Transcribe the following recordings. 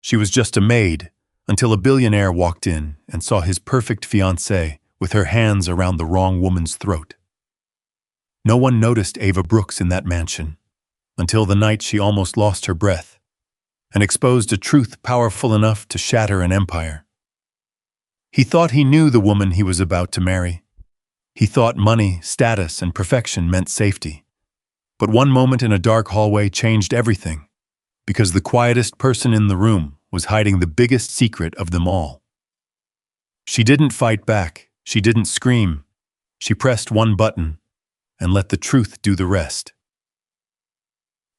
She was just a maid, until a billionaire walked in and saw his perfect fiancée with her hands around the wrong woman's throat. No one noticed Ava Brooks in that mansion, until the night she almost lost her breath and exposed a truth powerful enough to shatter an empire. He thought he knew the woman he was about to marry. He thought money, status, and perfection meant safety. But one moment in a dark hallway changed everything, because the quietest person in the room was hiding the biggest secret of them all. She didn't fight back, she didn't scream. She pressed one button and let the truth do the rest.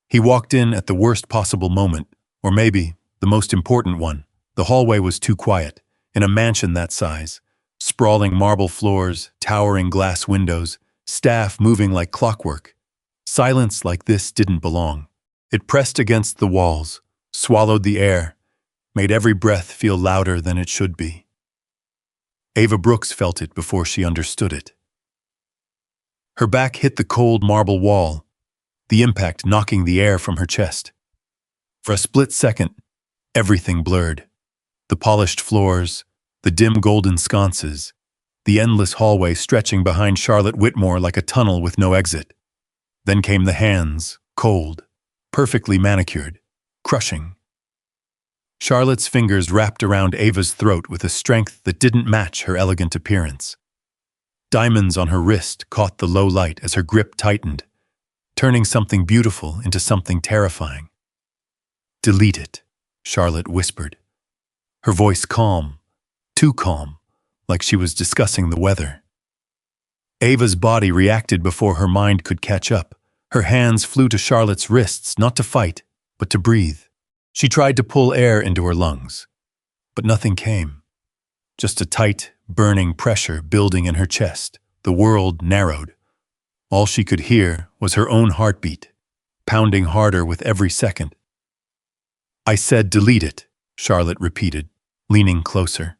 He walked in at the worst possible moment, or maybe the most important one. The hallway was too quiet. In a mansion that size, sprawling marble floors, towering glass windows, staff moving like clockwork. Silence like this didn't belong. It pressed against the walls, swallowed the air, made every breath feel louder than it should be. Ava Brooks felt it before she understood it. Her back hit the cold marble wall, the impact knocking the air from her chest. For a split second, everything blurred. The polished floors, the dim golden sconces, the endless hallway stretching behind Charlotte Whitmore like a tunnel with no exit. Then came the hands, cold, perfectly manicured, crushing. Charlotte's fingers wrapped around Ava's throat with a strength that didn't match her elegant appearance. Diamonds on her wrist caught the low light as her grip tightened, turning something beautiful into something terrifying. "Delete it," Charlotte whispered. Her voice calm, too calm, like she was discussing the weather. Ava's body reacted before her mind could catch up. Her hands flew to Charlotte's wrists, not to fight, but to breathe. She tried to pull air into her lungs, but nothing came. Just a tight, burning pressure building in her chest. The world narrowed. All she could hear was her own heartbeat, pounding harder with every second. "I said delete it," Charlotte repeated, leaning closer.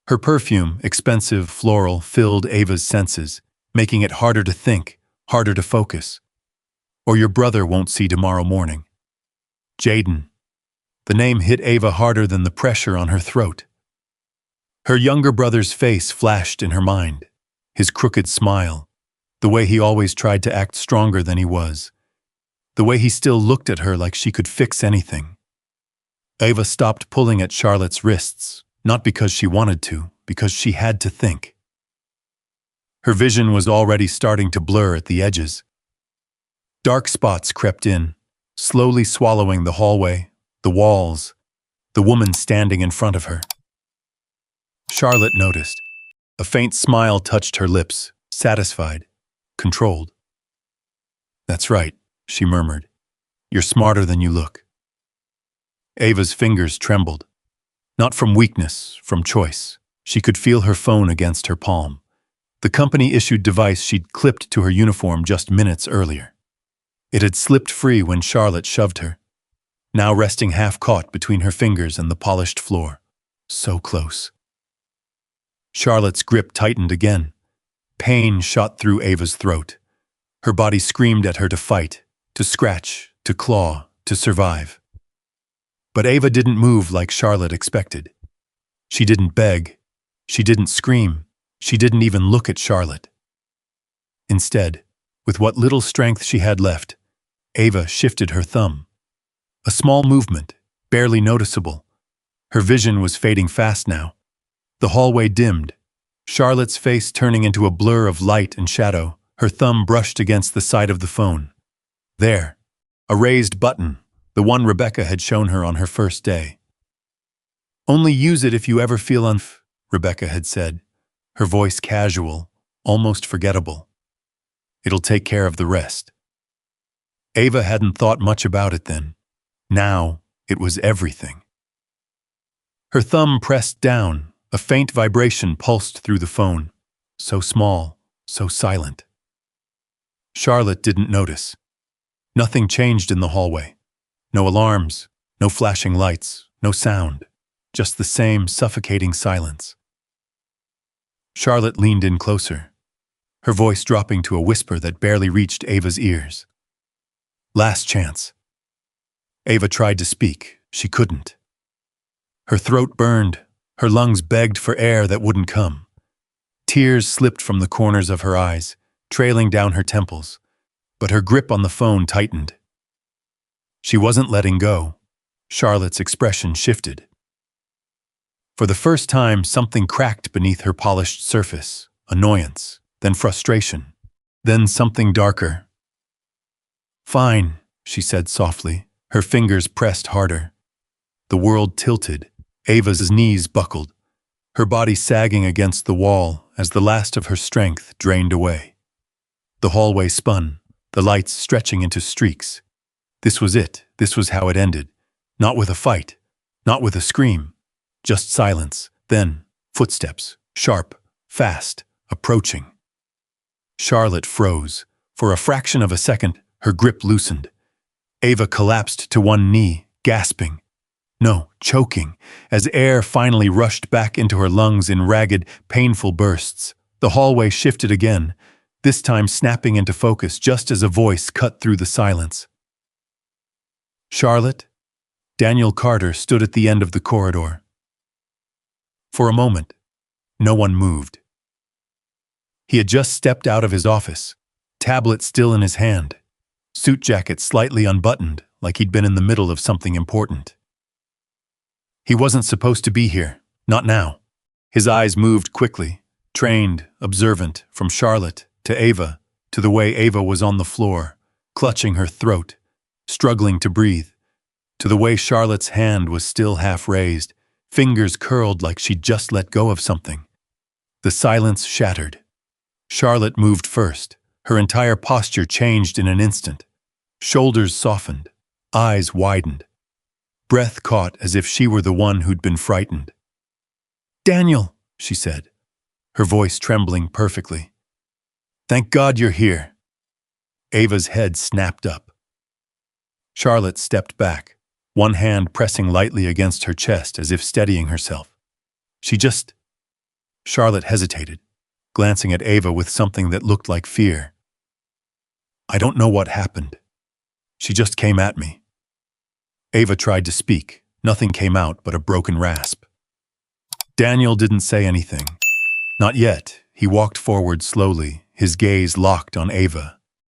Her perfume, expensive, floral, filled Ava's senses, making it harder to think, harder to focus. "Or your brother won't see tomorrow morning." Jaden. The name hit Ava harder than the pressure on her throat. Her younger brother's face flashed in her mind, his crooked smile, the way he always tried to act stronger than he was, the way he still looked at her like she could fix anything. Ava stopped pulling at Charlotte's wrists, not because she wanted to, because she had to think. Her vision was already starting to blur at the edges. Dark spots crept in, slowly swallowing the hallway, the walls, the woman standing in front of her. Charlotte noticed. A faint smile touched her lips, satisfied, controlled. "That's right," she murmured. "You're smarter than you look." Ava's fingers trembled. Not from weakness, from choice. She could feel her phone against her palm. The company-issued device she'd clipped to her uniform just minutes earlier. It had slipped free when Charlotte shoved her, now resting half-caught between her fingers and the polished floor. So close. Charlotte's grip tightened again. Pain shot through Ava's throat. Her body screamed at her to fight, to scratch, to claw, to survive. But Ava didn't move like Charlotte expected. She didn't beg. She didn't scream. She didn't even look at Charlotte. Instead, with what little strength she had left, Ava shifted her thumb. A small movement, barely noticeable. Her vision was fading fast now. The hallway dimmed, Charlotte's face turning into a blur of light and shadow. Her thumb brushed against the side of the phone. There, a raised button, the one Rebecca had shown her on her first day. "Only use it if you ever feel Rebecca had said, her voice casual, almost forgettable. "It'll take care of the rest." Ava hadn't thought much about it then. Now, it was everything. Her thumb pressed down, a faint vibration pulsed through the phone. So small, so silent. Charlotte didn't notice. Nothing changed in the hallway. No alarms, no flashing lights, no sound. Just the same suffocating silence. Charlotte leaned in closer, her voice dropping to a whisper that barely reached Ava's ears. "Last chance." Ava tried to speak. She couldn't. Her throat burned, her lungs begged for air that wouldn't come. Tears slipped from the corners of her eyes, trailing down her temples, but her grip on the phone tightened. She wasn't letting go. Charlotte's expression shifted. For the first time, something cracked beneath her polished surface, annoyance, then frustration, then something darker. "Fine," she said softly, her fingers pressed harder. The world tilted. Ava's knees buckled, her body sagging against the wall as the last of her strength drained away. The hallway spun, the lights stretching into streaks. This was it. This was how it ended. Not with a fight, not with a scream, just silence, then footsteps, sharp, fast, approaching. Charlotte froze. For a fraction of a second, her grip loosened. Ava collapsed to one knee, gasping. No, choking, as air finally rushed back into her lungs in ragged, painful bursts. The hallway shifted again, this time snapping into focus just as a voice cut through the silence. "Charlotte?" Daniel Carter stood at the end of the corridor. For a moment, no one moved. He had just stepped out of his office, tablet still in his hand, suit jacket slightly unbuttoned, like he'd been in the middle of something important. He wasn't supposed to be here, not now. His eyes moved quickly, trained, observant, from Charlotte to Ava, to the way Ava was on the floor, clutching her throat, struggling to breathe, to the way Charlotte's hand was still half raised, fingers curled like she'd just let go of something. The silence shattered. Charlotte moved first. Her entire posture changed in an instant. Shoulders softened, eyes widened. Breath caught as if she were the one who'd been frightened. "Daniel," she said, her voice trembling perfectly. "Thank God you're here." Ava's head snapped up. Charlotte stepped back, one hand pressing lightly against her chest as if steadying herself. Charlotte hesitated, glancing at Ava with something that looked like fear. "I don't know what happened. She just came at me." Ava tried to speak. Nothing came out but a broken rasp. Daniel didn't say anything. Not yet. He walked forward slowly, his gaze locked on Ava.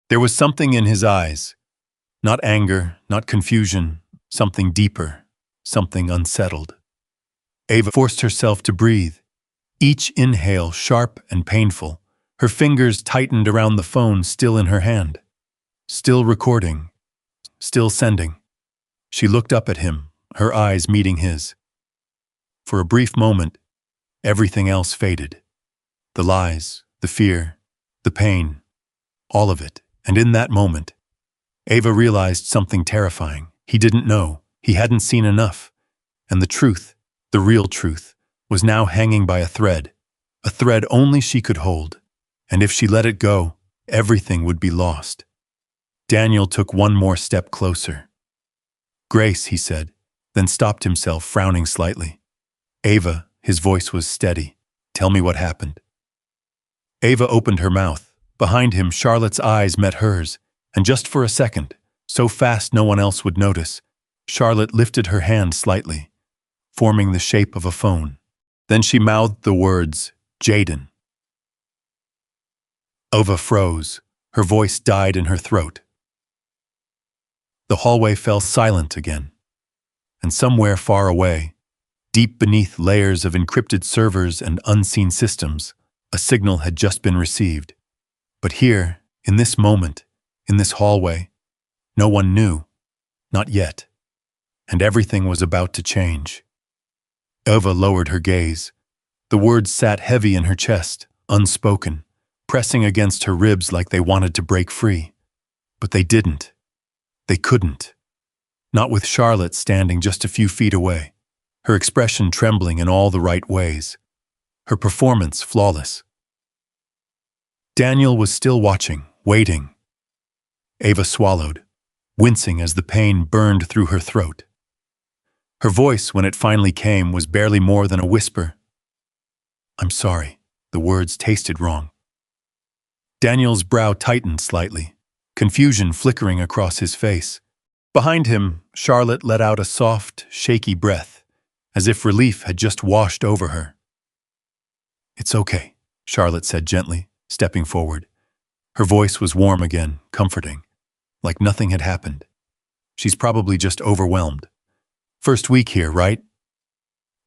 There was something in his eyes. Not anger, not confusion, something deeper, something unsettled. Ava forced herself to breathe. Each inhale sharp and painful. Her fingers tightened around the phone still in her hand. Still recording. Still sending. She looked up at him, her eyes meeting his. For a brief moment, everything else faded. The lies, the fear, the pain, all of it. And in that moment, Ava realized something terrifying. He didn't know. He hadn't seen enough. And the truth, the real truth, was now hanging by a thread only she could hold. And if she let it go, everything would be lost. Daniel took one more step closer. "Grace," he said, then stopped himself, frowning slightly. "Ava," his voice was steady. "Tell me what happened." Ava opened her mouth. Behind him, Charlotte's eyes met hers, and just for a second, so fast no one else would notice, Charlotte lifted her hand slightly, forming the shape of a phone. Then she mouthed the words, "Jaden." Ava froze. Her voice died in her throat. The hallway fell silent again. And somewhere far away, deep beneath layers of encrypted servers and unseen systems, a signal had just been received. But here, in this moment, in this hallway, no one knew. Not yet. And everything was about to change. Ava lowered her gaze. The words sat heavy in her chest, unspoken, pressing against her ribs like they wanted to break free. But they didn't. They couldn't. Not with Charlotte standing just a few feet away, her expression trembling in all the right ways, her performance flawless. Daniel was still watching, waiting. Ava swallowed, wincing as the pain burned through her throat. Her voice, when it finally came, was barely more than a whisper. "I'm sorry." The words tasted wrong. Daniel's brow tightened slightly, confusion flickering across his face. Behind him, Charlotte let out a soft, shaky breath, as if relief had just washed over her. "It's okay," Charlotte said gently, stepping forward. Her voice was warm again, comforting, like nothing had happened. "She's probably just overwhelmed. First week here, right?"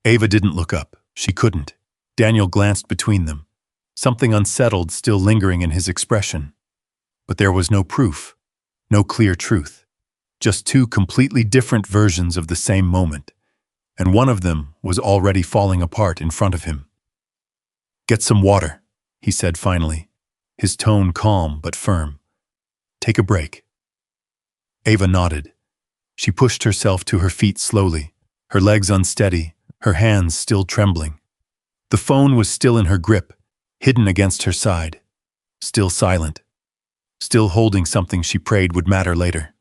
Ava didn't look up. She couldn't. Daniel glanced between them, something unsettled still lingering in his expression. But there was no proof, no clear truth. Just two completely different versions of the same moment, and one of them was already falling apart in front of him. "Get some water," he said finally, his tone calm but firm. "Take a break." Ava nodded. She pushed herself to her feet slowly, her legs unsteady, her hands still trembling. The phone was still in her grip, hidden against her side, still silent, still holding something she prayed would matter later.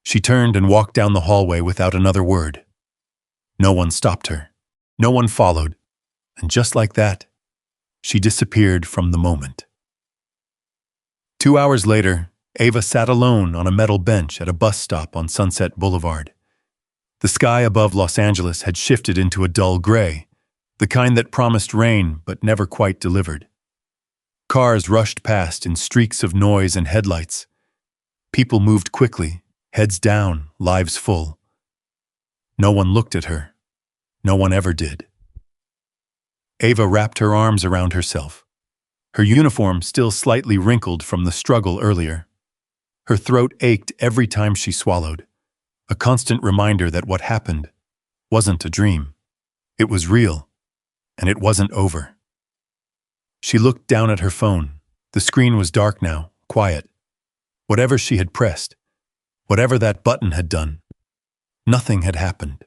She turned and walked down the hallway without another word. No one stopped her. No one followed. And just like that, she disappeared from the moment. 2 hours later, Ava sat alone on a metal bench at a bus stop on Sunset Boulevard. The sky above Los Angeles had shifted into a dull gray, the kind that promised rain but never quite delivered. Cars rushed past in streaks of noise and headlights. People moved quickly, heads down, lives full. No one looked at her. No one ever did. Ava wrapped her arms around herself, her uniform still slightly wrinkled from the struggle earlier. Her throat ached every time she swallowed, a constant reminder that what happened wasn't a dream. It was real, and it wasn't over. She looked down at her phone. The screen was dark now, quiet. Whatever she had pressed, whatever that button had done, nothing had happened.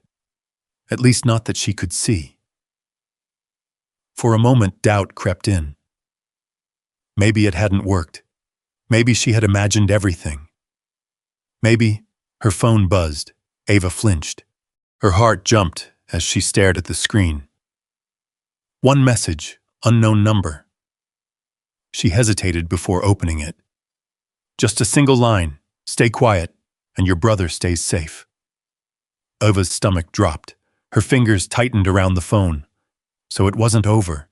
At least not that she could see. For a moment, doubt crept in. Maybe it hadn't worked. Maybe she had imagined everything. Maybe her phone buzzed. Ava flinched. Her heart jumped as she stared at the screen. One message, unknown number. She hesitated before opening it. Just a single line, "Stay quiet, and your brother stays safe." Ava's stomach dropped. Her fingers tightened around the phone. So it wasn't over.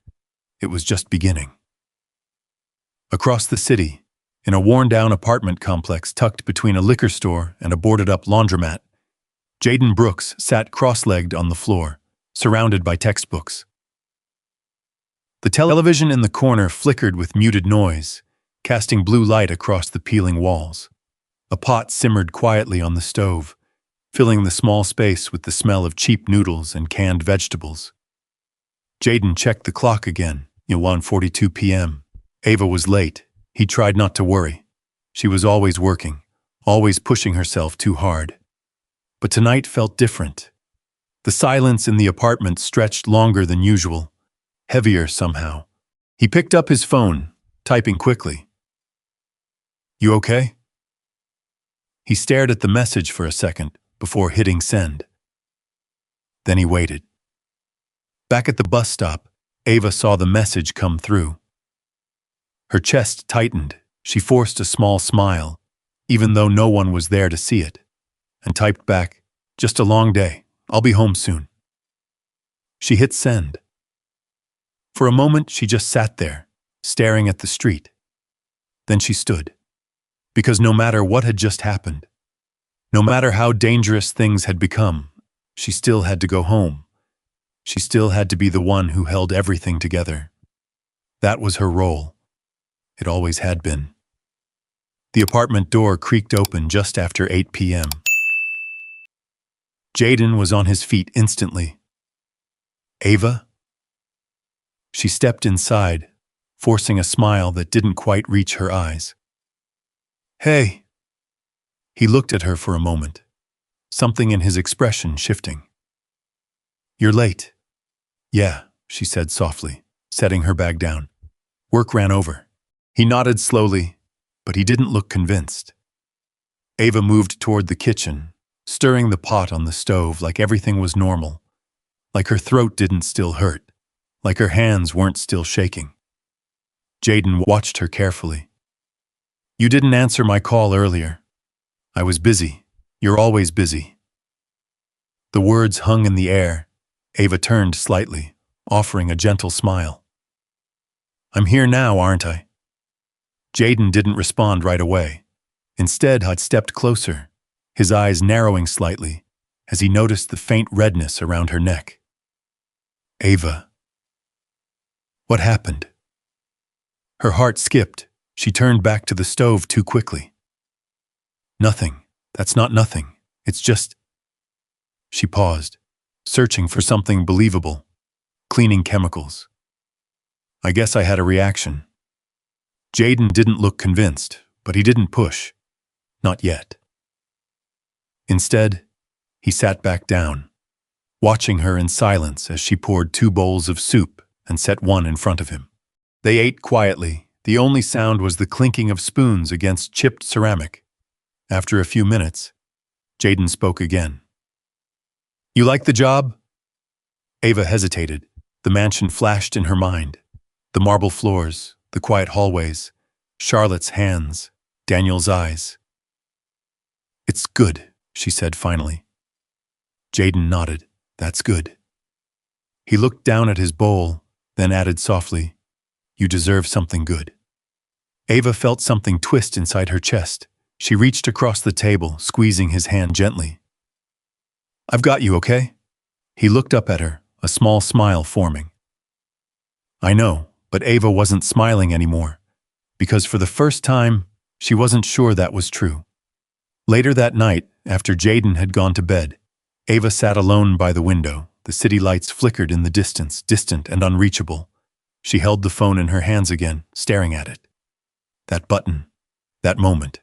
It was just beginning. Across the city, in a worn-down apartment complex tucked between a liquor store and a boarded-up laundromat, Jaden Brooks sat cross-legged on the floor, surrounded by textbooks. The television in the corner flickered with muted noise, casting blue light across the peeling walls. A pot simmered quietly on the stove, filling the small space with the smell of cheap noodles and canned vegetables. Jaden checked the clock again, 1:42 p.m. Ava was late. He tried not to worry. She was always working, always pushing herself too hard. But tonight felt different. The silence in the apartment stretched longer than usual, heavier somehow. He picked up his phone, typing quickly. "You okay?" He stared at the message for a second before hitting send. Then he waited. Back at the bus stop, Ava saw the message come through. Her chest tightened. She forced a small smile, even though no one was there to see it, and typed back, "Just a long day. I'll be home soon." She hit send. For a moment, she just sat there, staring at the street. Then she stood. Because no matter what had just happened, no matter how dangerous things had become, she still had to go home. She still had to be the one who held everything together. That was her role. It always had been. The apartment door creaked open just after 8 p.m. Jaden was on his feet instantly. "Ava?" She stepped inside, forcing a smile that didn't quite reach her eyes. "Hey." He looked at her for a moment, something in his expression shifting. "You're late." "Yeah," she said softly, setting her bag down. "Work ran over." He nodded slowly, but he didn't look convinced. Ava moved toward the kitchen, stirring the pot on the stove like everything was normal, like her throat didn't still hurt, like her hands weren't still shaking. Jaden watched her carefully. "You didn't answer my call earlier. I was busy. You're always busy." The words hung in the air. Ava turned slightly, offering a gentle smile. "I'm here now, aren't I?" Jaden didn't respond right away. Instead, Hud stepped closer, his eyes narrowing slightly as he noticed the faint redness around her neck. "Ava." What happened? Her heart skipped. She turned back to the stove too quickly. "Nothing. That's not nothing. It's just—" She paused, searching for something believable. "Cleaning chemicals." "I guess I had a reaction." Jaden didn't look convinced, but he didn't push. Not yet. Instead, he sat back down, watching her in silence as she poured 2 bowls of soup and set one in front of him. They ate quietly. The only sound was the clinking of spoons against chipped ceramic. After a few minutes, Jaden spoke again. "You like the job?" Ava hesitated. The mansion flashed in her mind. The marble floors, the quiet hallways, Charlotte's hands, Daniel's eyes. "It's good," she said finally. Jaden nodded. "That's good." He looked down at his bowl, then added softly, "You deserve something good." Ava felt something twist inside her chest. She reached across the table, squeezing his hand gently. "I've got you, okay?" He looked up at her, a small smile forming. I know, but Ava wasn't smiling anymore, because for the first time, she wasn't sure that was true. Later that night, after Jaden had gone to bed, Ava sat alone by the window. The city lights flickered in the distance, distant and unreachable. She held the phone in her hands again, staring at it. That button, that moment.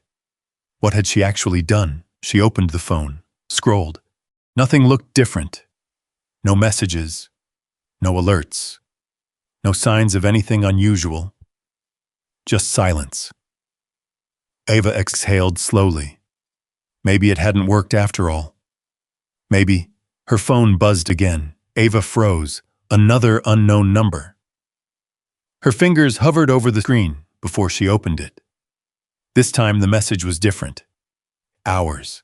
What had she actually done? She opened the phone, scrolled. Nothing looked different. No messages, no alerts, no signs of anything unusual. Just silence. Ava exhaled slowly. Maybe it hadn't worked after all. Maybe. Her phone buzzed again. Ava froze. Another unknown number. Her fingers hovered over the screen before she opened it. This time the message was different. Hours.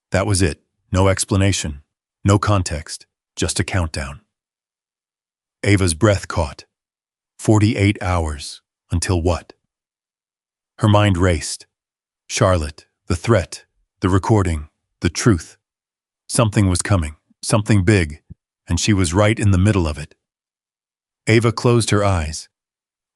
That was it. No explanation. No context. Just a countdown. Ava's breath caught. 48 hours. Until what? Her mind raced. Charlotte, the threat, the recording, the truth. Something was coming, something big, and she was right in the middle of it. Ava closed her eyes,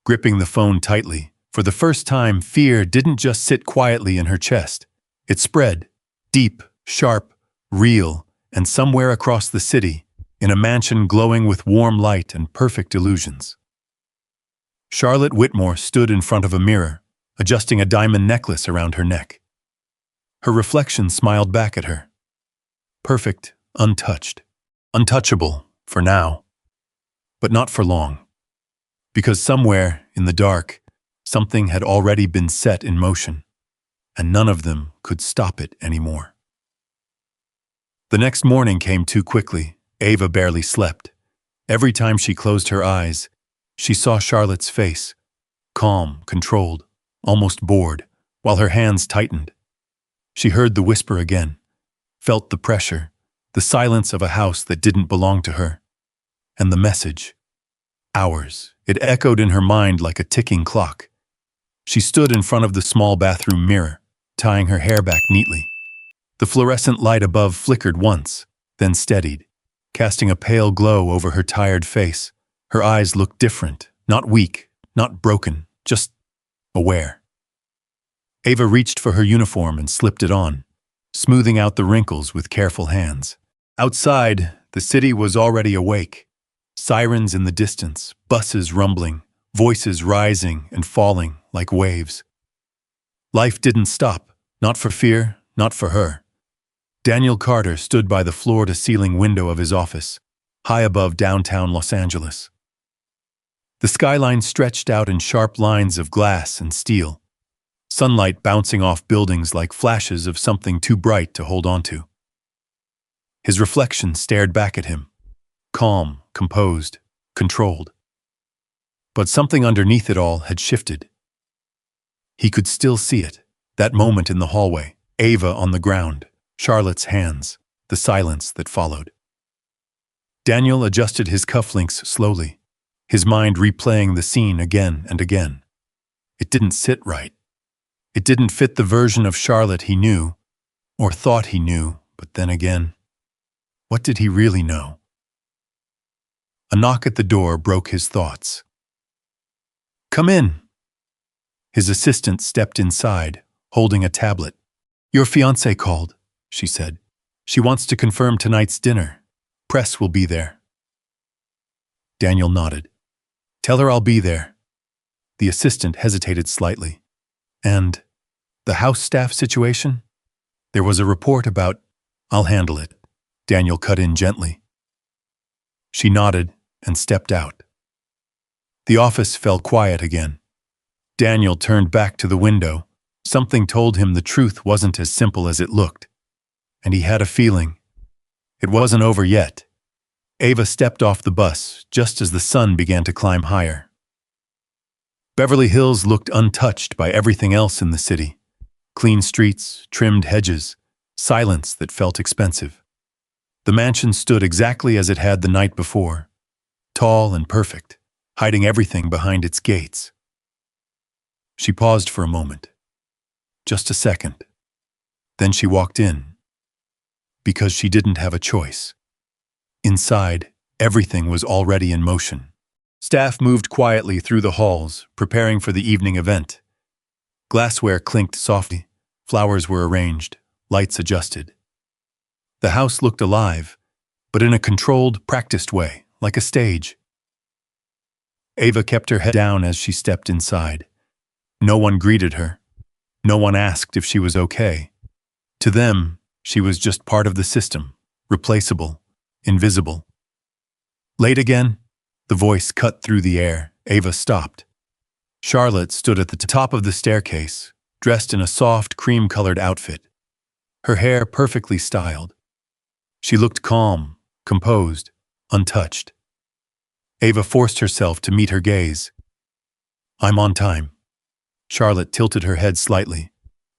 gripping the phone tightly. For the first time, fear didn't just sit quietly in her chest. It spread, deep, sharp, real, and somewhere across the city, in a mansion glowing with warm light and perfect illusions. Charlotte Whitmore stood in front of a mirror, adjusting a diamond necklace around her neck. Her reflection smiled back at her. Perfect, untouched, untouchable, for now. But not for long. Because somewhere, in the dark, something had already been set in motion, and none of them could stop it anymore. The next morning came too quickly. Ava barely slept. Every time she closed her eyes, she saw Charlotte's face, calm, controlled, almost bored, while her hands tightened. She heard the whisper again, felt the pressure, the silence of a house that didn't belong to her. And the message. Hours. It echoed in her mind like a ticking clock. She stood in front of the small bathroom mirror, tying her hair back neatly. The fluorescent light above flickered once, then steadied, casting a pale glow over her tired face. Her eyes looked different, not weak, not broken, just aware. Ava reached for her uniform and slipped it on, smoothing out the wrinkles with careful hands. Outside, the city was already awake. Sirens in the distance, buses rumbling, voices rising and falling like waves. Life didn't stop, not for fear, not for her. Daniel Carter stood by the floor-to-ceiling window of his office, high above downtown Los Angeles. The skyline stretched out in sharp lines of glass and steel, sunlight bouncing off buildings like flashes of something too bright to hold on to. His reflection stared back at him, calm, composed, controlled. But something underneath it all had shifted. He could still see it, that moment in the hallway, Ava on the ground, Charlotte's hands, the silence that followed. Daniel adjusted his cufflinks slowly, his mind replaying the scene again and again. It didn't sit right. It didn't fit the version of Charlotte he knew, or thought he knew, but then again, what did he really know? A knock at the door broke his thoughts. "Come in." His assistant stepped inside, holding a tablet. "Your fiancée called," she said. "She wants to confirm tonight's dinner. Press will be there." Daniel nodded. "Tell her I'll be there." The assistant hesitated slightly. "And the house staff situation? There was a report about—" "I'll handle it," Daniel cut in gently. She nodded and stepped out. The office fell quiet again. Daniel turned back to the window. Something told him the truth wasn't as simple as it looked. And he had a feeling. It wasn't over yet. Ava stepped off the bus just as the sun began to climb higher. Beverly Hills looked untouched by everything else in the city. Clean streets, trimmed hedges, silence that felt expensive. The mansion stood exactly as it had the night before, tall and perfect, hiding everything behind its gates. She paused for a moment. Just a second. Then she walked in. Because she didn't have a choice. Inside, everything was already in motion. Staff moved quietly through the halls, preparing for the evening event. Glassware clinked softly, flowers were arranged, lights adjusted. The house looked alive, but in a controlled, practiced way, like a stage. Ava kept her head down as she stepped inside. No one greeted her. No one asked if she was okay. To them, she was just part of the system, replaceable, invisible. "Late again?" The voice cut through the air. Ava stopped. Charlotte stood at the top of the staircase, dressed in a soft, cream-colored outfit. Her hair perfectly styled. She looked calm, composed, untouched. Ava forced herself to meet her gaze. "I'm on time." Charlotte tilted her head slightly,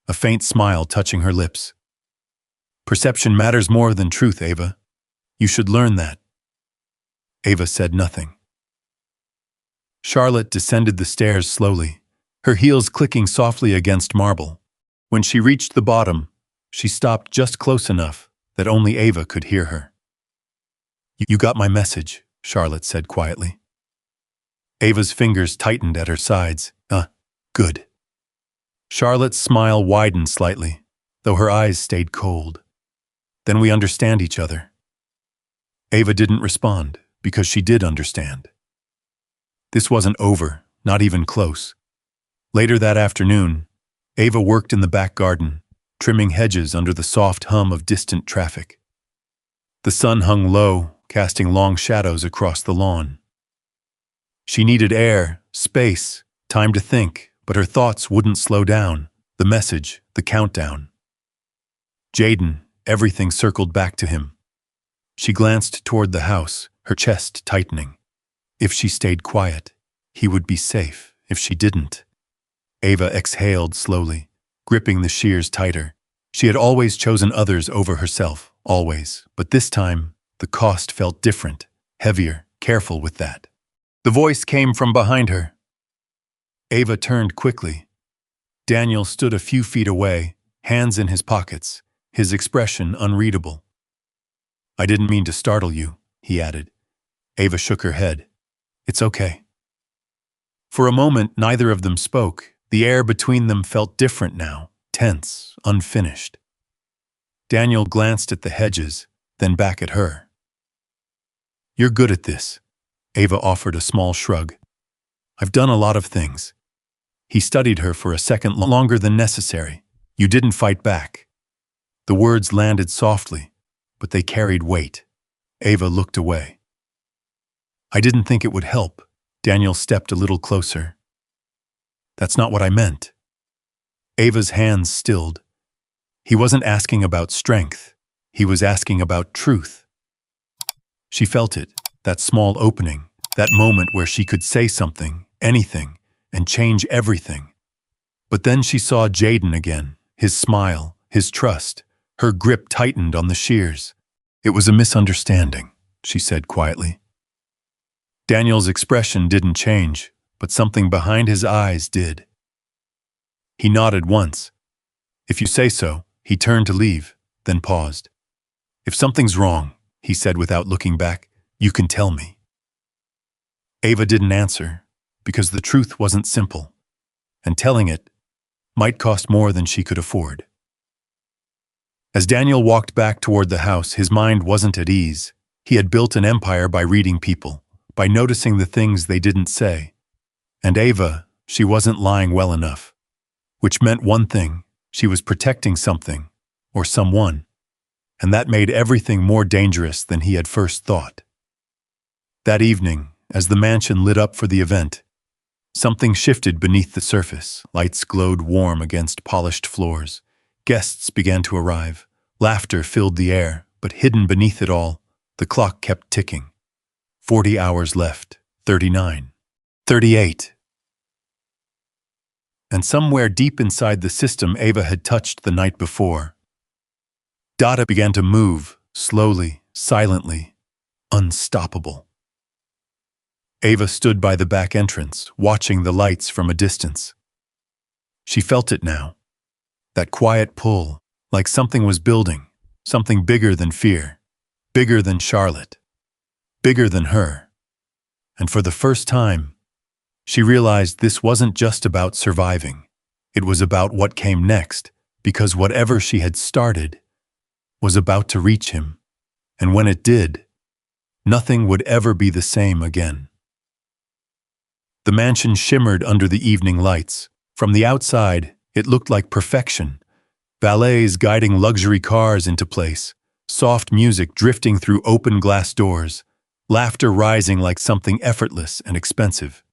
a faint smile touching her lips. "Perception matters more than truth, Ava. You should learn that." Ava said nothing. Charlotte descended the stairs slowly, her heels clicking softly against marble. When she reached the bottom, she stopped just close enough that only Ava could hear her. "You got my message," Charlotte said quietly. Ava's fingers tightened at her sides. Good." Charlotte's smile widened slightly, though her eyes stayed cold. "Then we understand each other." Ava didn't respond, because she did understand. This wasn't over, not even close. Later that afternoon, Ava worked in the back garden, trimming hedges under the soft hum of distant traffic. The sun hung low, casting long shadows across the lawn. She needed air, space, time to think, but her thoughts wouldn't slow down. The message, the countdown. Jaden, everything circled back to him. She glanced toward the house, her chest tightening. If she stayed quiet, he would be safe. If she didn't. Ava exhaled slowly, gripping the shears tighter. She had always chosen others over herself, always. But this time, the cost felt different, heavier, careful with that. The voice came from behind her. Ava turned quickly. Daniel stood a few feet away, hands in his pockets, his expression unreadable. "I didn't mean to startle you," he added. Ava shook her head. "It's okay." For a moment, neither of them spoke. The air between them felt different now, tense, unfinished. Daniel glanced at the hedges, then back at her. "You're good at this," Ava offered a small shrug. "I've done a lot of things." He studied her for a second longer than necessary. "You didn't fight back." The words landed softly, but they carried weight. Ava looked away. "I didn't think it would help." Daniel stepped a little closer. "That's not what I meant." Ava's hands stilled. He wasn't asking about strength. He was asking about truth. She felt it, that small opening, that moment where she could say something, anything, and change everything. But then she saw Jaden again, his smile, his trust. Her grip tightened on the shears. "It was a misunderstanding," she said quietly. Daniel's expression didn't change, but something behind his eyes did. He nodded once. "If you say so," he turned to leave, then paused. "If something's wrong," he said without looking back, "you can tell me." Ava didn't answer, because the truth wasn't simple, and telling it might cost more than she could afford. As Daniel walked back toward the house, his mind wasn't at ease. He had built an empire by reading people, by noticing the things they didn't say. And Ava, she wasn't lying well enough. Which meant one thing: she was protecting something, or someone. And that made everything more dangerous than he had first thought. That evening, as the mansion lit up for the event, something shifted beneath the surface. Lights glowed warm against polished floors. Guests began to arrive. Laughter filled the air, but hidden beneath it all, the clock kept ticking. 40 hours left, 39, 38. And somewhere deep inside the system Ava had touched the night before, data began to move, slowly, silently, unstoppable. Ava stood by the back entrance, watching the lights from a distance. She felt it now, that quiet pull, like something was building, something bigger than fear, bigger than Charlotte, bigger than her. And for the first time, she realized this wasn't just about surviving. It was about what came next, because whatever she had started was about to reach him. And when it did, nothing would ever be the same again. The mansion shimmered under the evening lights. From the outside, it looked like perfection. Valets guiding luxury cars into place, soft music drifting through open glass doors, laughter rising like something effortless and expensive.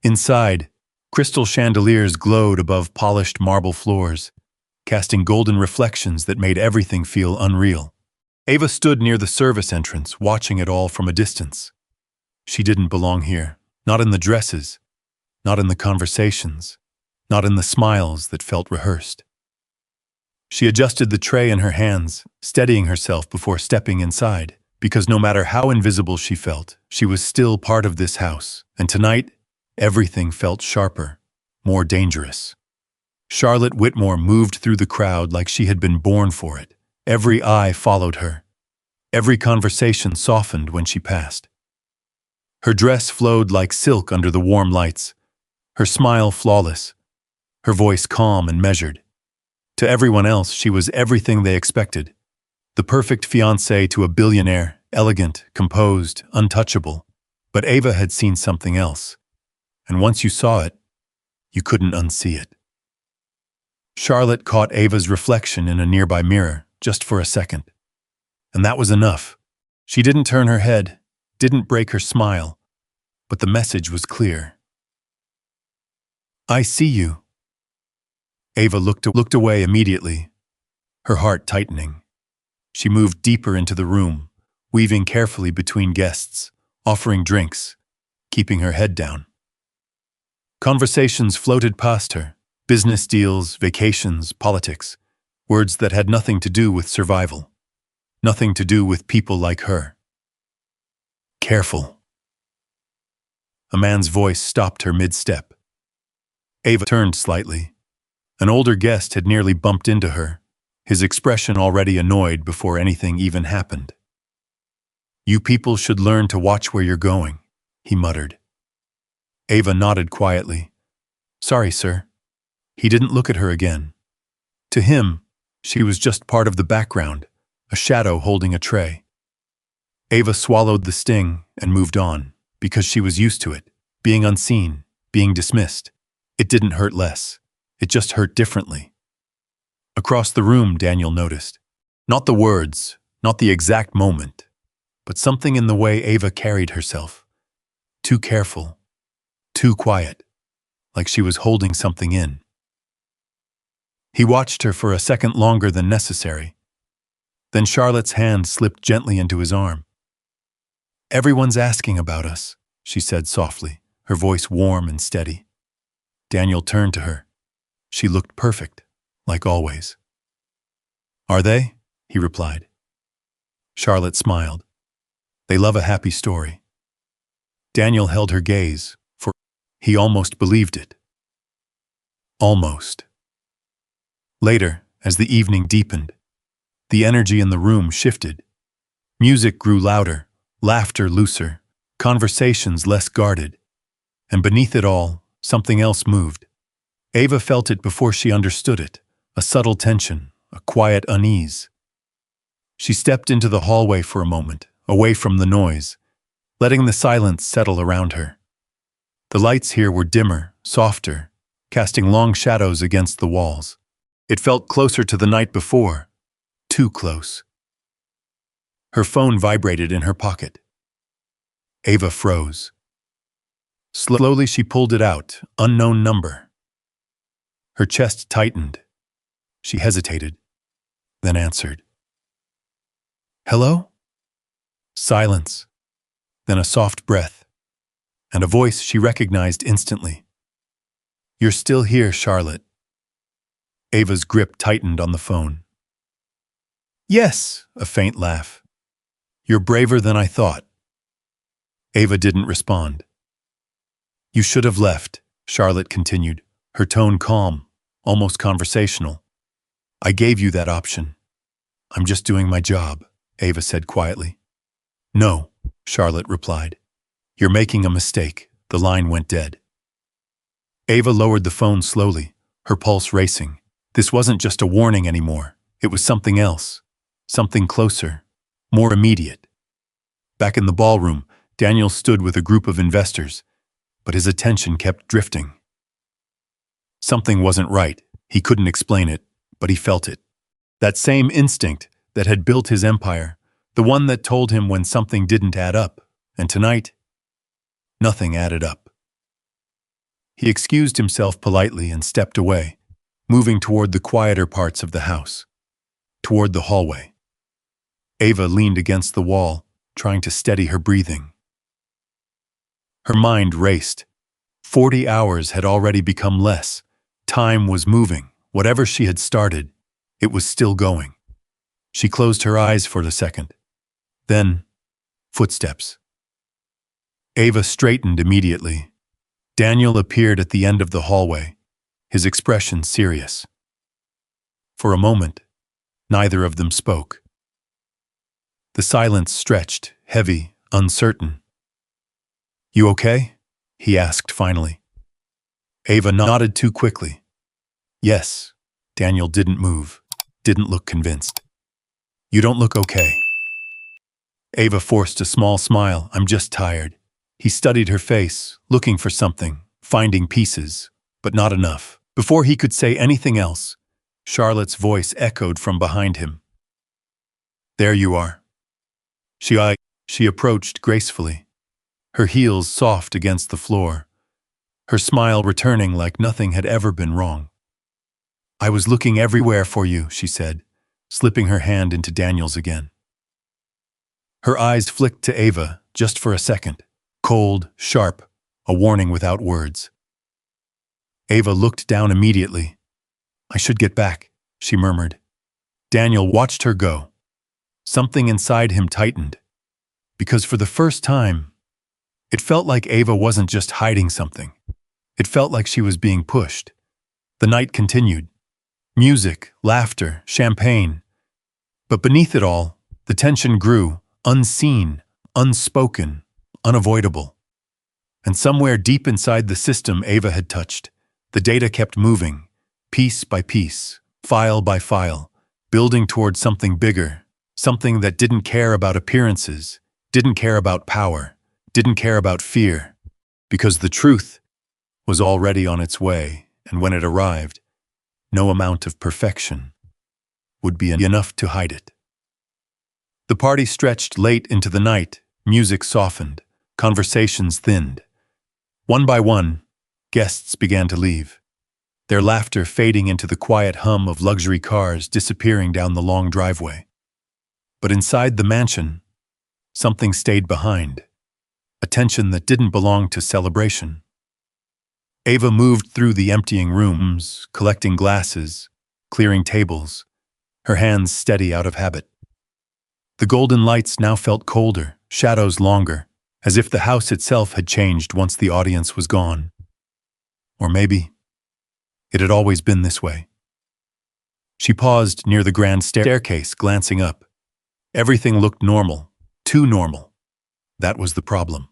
Inside, crystal chandeliers glowed above polished marble floors, casting golden reflections that made everything feel unreal. Ava stood near the service entrance, watching it all from a distance. She didn't belong here. Not in the dresses, not in the conversations, not in the smiles that felt rehearsed. She adjusted the tray in her hands, steadying herself before stepping inside, because no matter how invisible she felt, she was still part of this house, and tonight, everything felt sharper, more dangerous. Charlotte Whitmore moved through the crowd like she had been born for it. Every eye followed her. Every conversation softened when she passed. Her dress flowed like silk under the warm lights, her smile flawless, her voice calm and measured. To everyone else, she was everything they expected. The perfect fiancée to a billionaire, elegant, composed, untouchable. But Ava had seen something else, and once you saw it, you couldn't unsee it. Charlotte caught Ava's reflection in a nearby mirror, just for a second. And that was enough. She didn't turn her head, didn't break her smile, but the message was clear. "I see you." Ava looked away immediately, her heart tightening. She moved deeper into the room, weaving carefully between guests, offering drinks, keeping her head down. Conversations floated past her, business deals, vacations, politics, words that had nothing to do with survival, nothing to do with people like her. "Careful." A man's voice stopped her mid-step. Ava turned slightly. An older guest had nearly bumped into her, his expression already annoyed before anything even happened. "You people should learn to watch where you're going," he muttered. Ava nodded quietly. "Sorry, sir." He didn't look at her again. To him, she was just part of the background, a shadow holding a tray. Ava swallowed the sting and moved on, because she was used to it, being unseen, being dismissed. It didn't hurt less. It just hurt differently. Across the room, Daniel noticed. Not the words, not the exact moment, but something in the way Ava carried herself. Too careful, too quiet, like she was holding something in. He watched her for a second longer than necessary. Then Charlotte's hand slipped gently into his arm. "Everyone's asking about us," she said softly, her voice warm and steady. Daniel turned to her. She looked perfect, like always. "Are they?" he replied. Charlotte smiled. They love a happy story. Daniel held her gaze, for he almost believed it. Almost. Later, as the evening deepened, the energy in the room shifted. Music grew louder, laughter looser, conversations less guarded. And beneath it all, something else moved. Ava felt it before she understood it, a subtle tension, a quiet unease. She stepped into the hallway for a moment, away from the noise, letting the silence settle around her. The lights here were dimmer, softer, casting long shadows against the walls. It felt closer to the night before, too close. Her phone vibrated in her pocket. Ava froze. Slowly she pulled it out, unknown number. Her chest tightened. She hesitated, then answered. Hello? Silence, then a soft breath, and a voice she recognized instantly. You're still here, Charlotte. Ava's grip tightened on the phone. Yes, a faint laugh. You're braver than I thought. Ava didn't respond. You should have left, Charlotte continued, her tone calm, almost conversational. I gave you that option. I'm just doing my job, Ava said quietly. No, Charlotte replied. You're making a mistake. The line went dead. Ava lowered the phone slowly, her pulse racing. This wasn't just a warning anymore. It was something else, something closer, more immediate. Back in the ballroom, Daniel stood with a group of investors, but his attention kept drifting. Something wasn't right. He couldn't explain it, but he felt it. That same instinct that had built his empire, the one that told him when something didn't add up, and tonight, nothing added up. He excused himself politely and stepped away, moving toward the quieter parts of the house, toward the hallway. Ava leaned against the wall, trying to steady her breathing. Her mind raced. 40 hours had already become less. Time was moving. Whatever she had started, it was still going. She closed her eyes for a second. Then, footsteps. Ava straightened immediately. Daniel appeared at the end of the hallway, his expression serious. For a moment, neither of them spoke. The silence stretched, heavy, uncertain. You okay? He asked finally. Ava nodded too quickly. Yes. Daniel didn't move, didn't look convinced. You don't look okay. Ava forced a small smile. I'm just tired. He studied her face, looking for something, finding pieces, but not enough. Before he could say anything else, Charlotte's voice echoed from behind him. There you are. She approached gracefully, her heels soft against the floor, her smile returning like nothing had ever been wrong. I was looking everywhere for you, she said, slipping her hand into Daniel's again. Her eyes flicked to Ava just for a second, cold, sharp, a warning without words. Ava looked down immediately. I should get back, she murmured. Daniel watched her go. Something inside him tightened, because for the first time, it felt like Ava wasn't just hiding something. It felt like she was being pushed. The night continued. Music, laughter, champagne. But beneath it all, the tension grew, unseen, unspoken, unavoidable. And somewhere deep inside the system Ava had touched, the data kept moving, piece by piece, file by file, building toward something bigger, something that didn't care about appearances, didn't care about power, didn't care about fear, because the truth was already on its way, and when it arrived, no amount of perfection would be enough to hide it. The party stretched late into the night, music softened, conversations thinned. One by one, guests began to leave, their laughter fading into the quiet hum of luxury cars disappearing down the long driveway. But inside the mansion, something stayed behind, a tension that didn't belong to celebration. Ava moved through the emptying rooms, collecting glasses, clearing tables, her hands steady out of habit. The golden lights now felt colder, shadows longer, as if the house itself had changed once the audience was gone. Or maybe it had always been this way. She paused near the grand staircase, glancing up. Everything looked normal, too normal. That was the problem.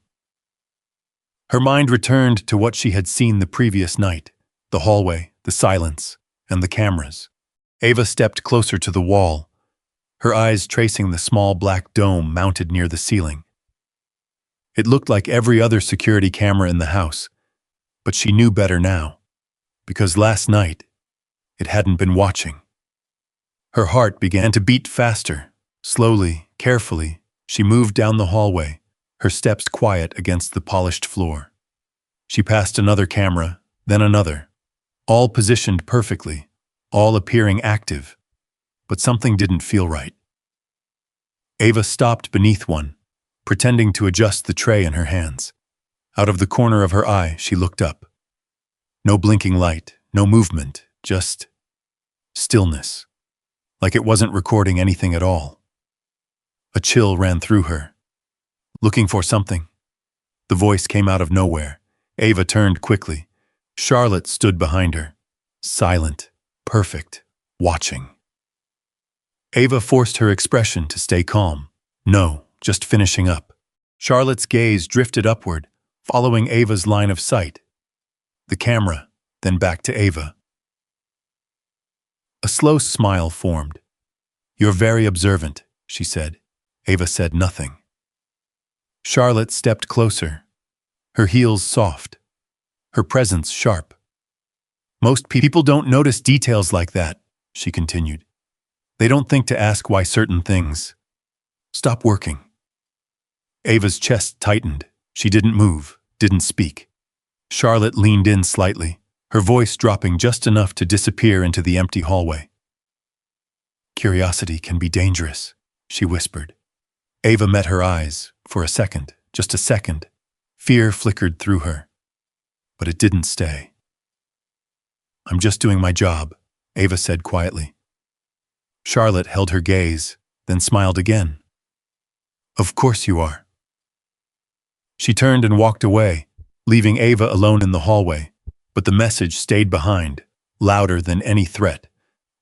Her mind returned to what she had seen the previous night, the hallway, the silence, and the cameras. Ava stepped closer to the wall, her eyes tracing the small black dome mounted near the ceiling. It looked like every other security camera in the house, but she knew better now, because last night, it hadn't been watching. Her heart began to beat faster. Slowly, carefully, she moved down the hallway, her steps quiet against the polished floor. She passed another camera, then another, all positioned perfectly, all appearing active, but something didn't feel right. Ava stopped beneath one, pretending to adjust the tray in her hands. Out of the corner of her eye, she looked up. No blinking light, no movement, just stillness, like it wasn't recording anything at all. A chill ran through her. Looking for something. The voice came out of nowhere. Ava turned quickly. Charlotte stood behind her, silent, perfect, watching. Ava forced her expression to stay calm. No, just finishing up. Charlotte's gaze drifted upward, following Ava's line of sight. The camera, then back to Ava. A slow smile formed. "You're very observant," she said. Ava said nothing. Charlotte stepped closer, her heels soft, her presence sharp. "Most people don't notice details like that," she continued. "They don't think to ask why certain things. Stop working." Ava's chest tightened. She didn't move, didn't speak. Charlotte leaned in slightly, her voice dropping just enough to disappear into the empty hallway. "Curiosity can be dangerous," she whispered. Ava met her eyes, for a second, just a second. Fear flickered through her, but it didn't stay. "I'm just doing my job," Ava said quietly. Charlotte held her gaze, then smiled again. "Of course you are." She turned and walked away, leaving Ava alone in the hallway, but the message stayed behind, louder than any threat.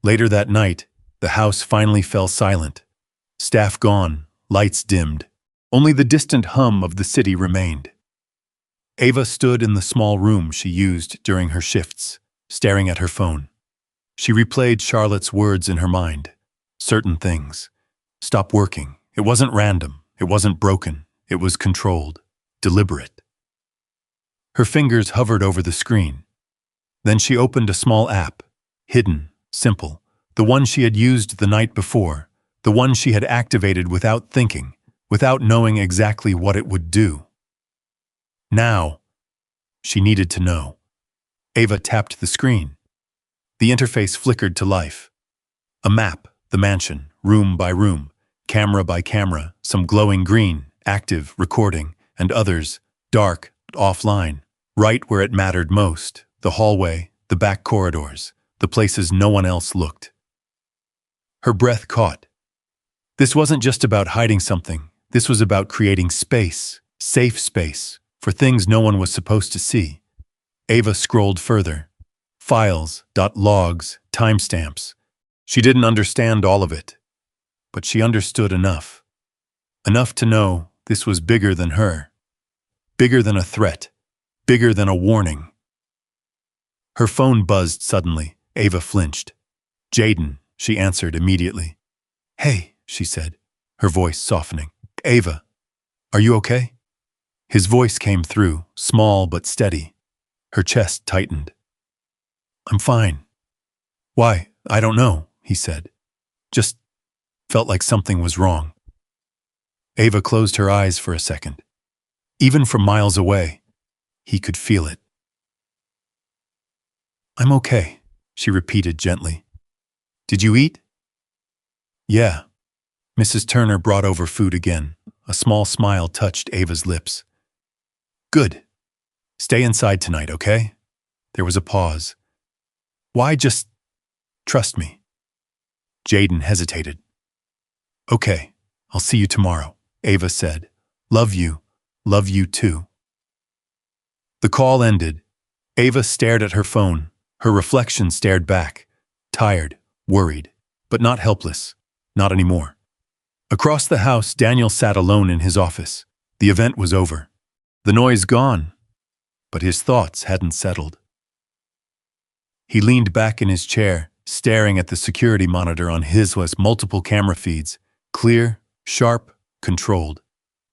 Later that night, the house finally fell silent. Staff gone, lights dimmed. Only the distant hum of the city remained. Ava stood in the small room she used during her shifts, staring at her phone. She replayed Charlotte's words in her mind. Certain things. Stop working. It wasn't random. It wasn't broken. It was controlled. Deliberate. Her fingers hovered over the screen. Then she opened a small app. Hidden. Simple. The one she had used the night before. The one she had activated without thinking, without knowing exactly what it would do. Now, she needed to know. Ava tapped the screen. The interface flickered to life. A map, the mansion, room by room, camera by camera, some glowing green, active, recording, and others, dark, offline, right where it mattered most, the hallway, the back corridors, the places no one else looked. Her breath caught. This wasn't just about hiding something. This was about creating space, safe space, for things no one was supposed to see. Ava scrolled further. Files, logs, timestamps. She didn't understand all of it, but she understood enough. Enough to know this was bigger than her. Bigger than a threat. Bigger than a warning. Her phone buzzed suddenly. Ava flinched. "Jaden," she answered immediately. "Hey," she said, her voice softening. "Ava, are you okay?" His voice came through, small but steady. Her chest tightened. "I'm fine." "Why, I don't know," he said. "Just felt like something was wrong." Ava closed her eyes for a second. Even from miles away, he could feel it. "I'm okay," she repeated gently. "Did you eat?" "Yeah." Mrs. Turner brought over food again. A small smile touched Ava's lips. "Good. Stay inside tonight, okay?" There was a pause. "Why just trust me?" Jaden hesitated. "Okay," I'll see you tomorrow, Ava said. Love you. Love you too. The call ended. Ava stared at her phone. Her reflection stared back. Tired, worried, but not helpless. Not anymore. Across the house, Daniel sat alone in his office. The event was over. The noise gone. But his thoughts hadn't settled. He leaned back in his chair, staring at the security monitor on his was multiple camera feeds. Clear, sharp, controlled.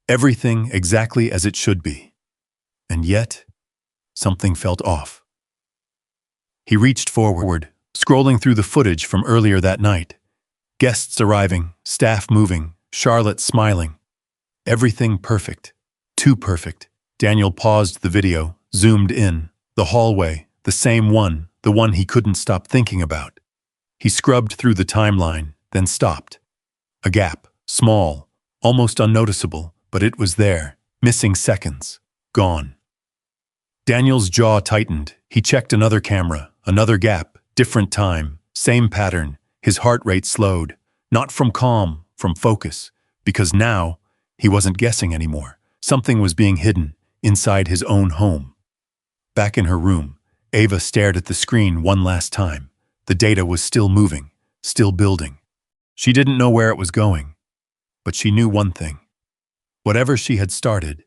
Everything exactly as it should be. And yet, something felt off. He reached forward, scrolling through the footage from earlier that night. Guests arriving, staff moving, Charlotte smiling. Everything perfect. Too perfect. Daniel paused the video, zoomed in. The hallway, the same one, the one he couldn't stop thinking about. He scrubbed through the timeline, then stopped. A gap, small, almost unnoticeable, but it was there, missing seconds, gone. Daniel's jaw tightened. He checked another camera, another gap, different time, same pattern. His heart rate slowed, not from calm, from focus, because now he wasn't guessing anymore. Something was being hidden inside his own home. Back in her room, Ava stared at the screen one last time. The data was still moving, still building. She didn't know where it was going, but she knew one thing. Whatever she had started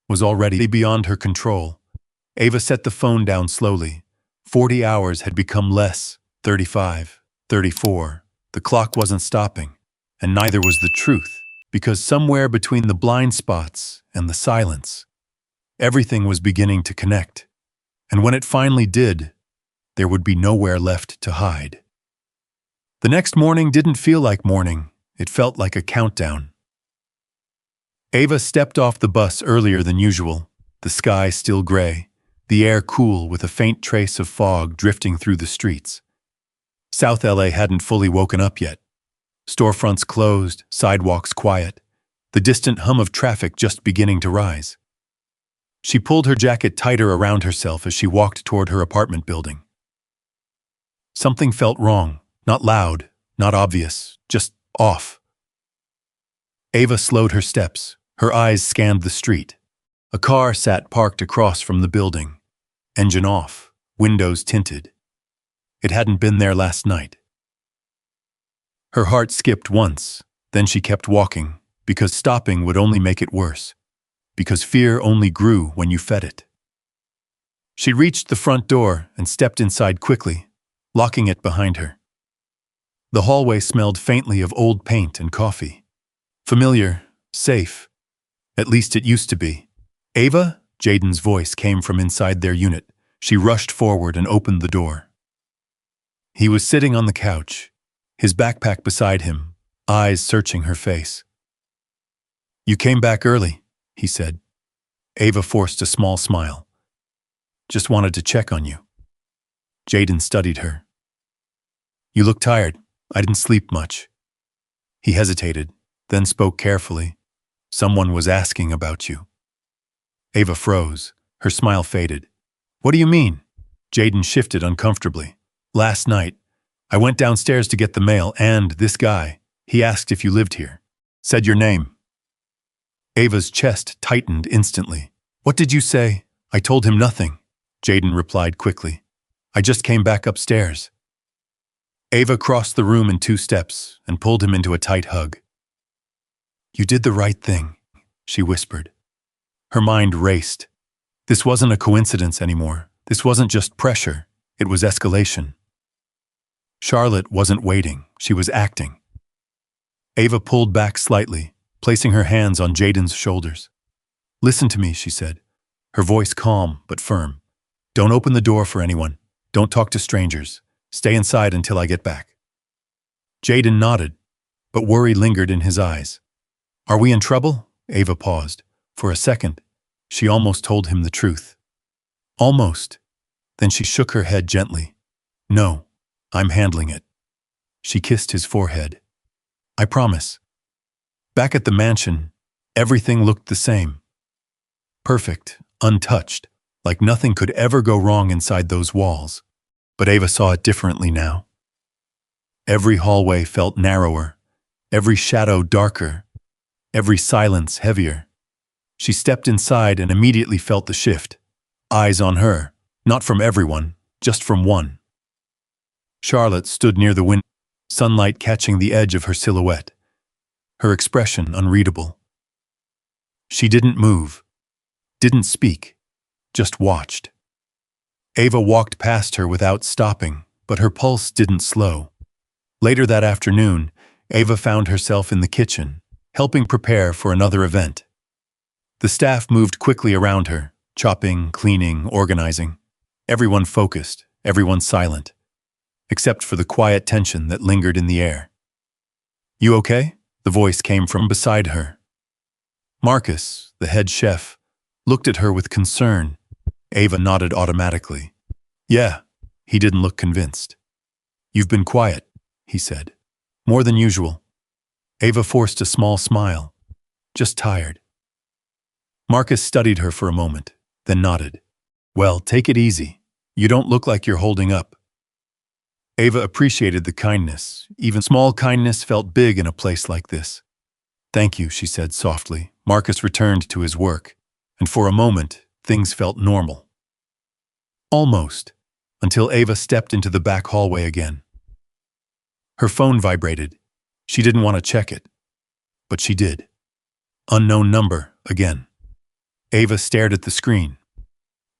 was already beyond her control. Ava set the phone down slowly. 40 hours had become less, 35, 34. The clock wasn't stopping, and neither was the truth, because somewhere between the blind spots and the silence, everything was beginning to connect. And when it finally did, there would be nowhere left to hide. The next morning didn't feel like morning. It felt like a countdown. Ava stepped off the bus earlier than usual, the sky still gray, the air cool with a faint trace of fog drifting through the streets. South LA hadn't fully woken up yet. Storefronts closed, sidewalks quiet, the distant hum of traffic just beginning to rise. She pulled her jacket tighter around herself as she walked toward her apartment building. Something felt wrong, not loud, not obvious, just off. Ava slowed her steps. Her eyes scanned the street. A car sat parked across from the building. Engine off, windows tinted. It hadn't been there last night. Her heart skipped once, then she kept walking, because stopping would only make it worse, because fear only grew when you fed it. She reached the front door and stepped inside quickly, locking it behind her. The hallway smelled faintly of old paint and coffee. Familiar, safe. At least it used to be. Ava? Jaden's voice came from inside their unit. She rushed forward and opened the door. He was sitting on the couch, his backpack beside him, eyes searching her face. "You came back early," he said. Ava forced a small smile. "Just wanted to check on you." Jaden studied her. "You look tired. I didn't sleep much." He hesitated, then spoke carefully. "Someone was asking about you." Ava froze. Her smile faded. "What do you mean?" Jaden shifted uncomfortably. "Last night, I went downstairs to get the mail and this guy, he asked if you lived here. Said your name." Ava's chest tightened instantly. "What did you say?" "I told him nothing," Jaden replied quickly. "I just came back upstairs." Ava crossed the room in 2 steps and pulled him into a tight hug. "You did the right thing," she whispered. Her mind raced. This wasn't a coincidence anymore. This wasn't just pressure. It was escalation. Charlotte wasn't waiting. She was acting. Ava pulled back slightly, placing her hands on Jaden's shoulders. "Listen to me," she said, her voice calm but firm. "Don't open the door for anyone. Don't talk to strangers. Stay inside until I get back." Jaden nodded, but worry lingered in his eyes. "Are we in trouble?" Ava paused. For a second, she almost told him the truth. Almost. Then she shook her head gently. "No, I'm handling it." She kissed his forehead. "I promise." Back at the mansion, everything looked the same. Perfect, untouched, like nothing could ever go wrong inside those walls. But Ava saw it differently now. Every hallway felt narrower, every shadow darker, every silence heavier. She stepped inside and immediately felt the shift. Eyes on her, not from everyone, just from one. Charlotte stood near the window, sunlight catching the edge of her silhouette, her expression unreadable. She didn't move, didn't speak, just watched. Ava walked past her without stopping, but her pulse didn't slow. Later that afternoon, Ava found herself in the kitchen, helping prepare for another event. The staff moved quickly around her, chopping, cleaning, organizing. Everyone focused, everyone silent, except for the quiet tension that lingered in the air. "You okay?" The voice came from beside her. Marcus, the head chef, looked at her with concern. Ava nodded automatically. "Yeah." He didn't look convinced. "You've been quiet," he said. "More than usual." Ava forced a small smile. "Just tired." Marcus studied her for a moment, then nodded. "Well, take it easy. You don't look like you're holding up." Ava appreciated the kindness. Even small kindness felt big in a place like this. "Thank you," she said softly. Marcus returned to his work, and for a moment, things felt normal. Almost, until Ava stepped into the back hallway again. Her phone vibrated. She didn't want to check it, but she did. Unknown number, again. Ava stared at the screen,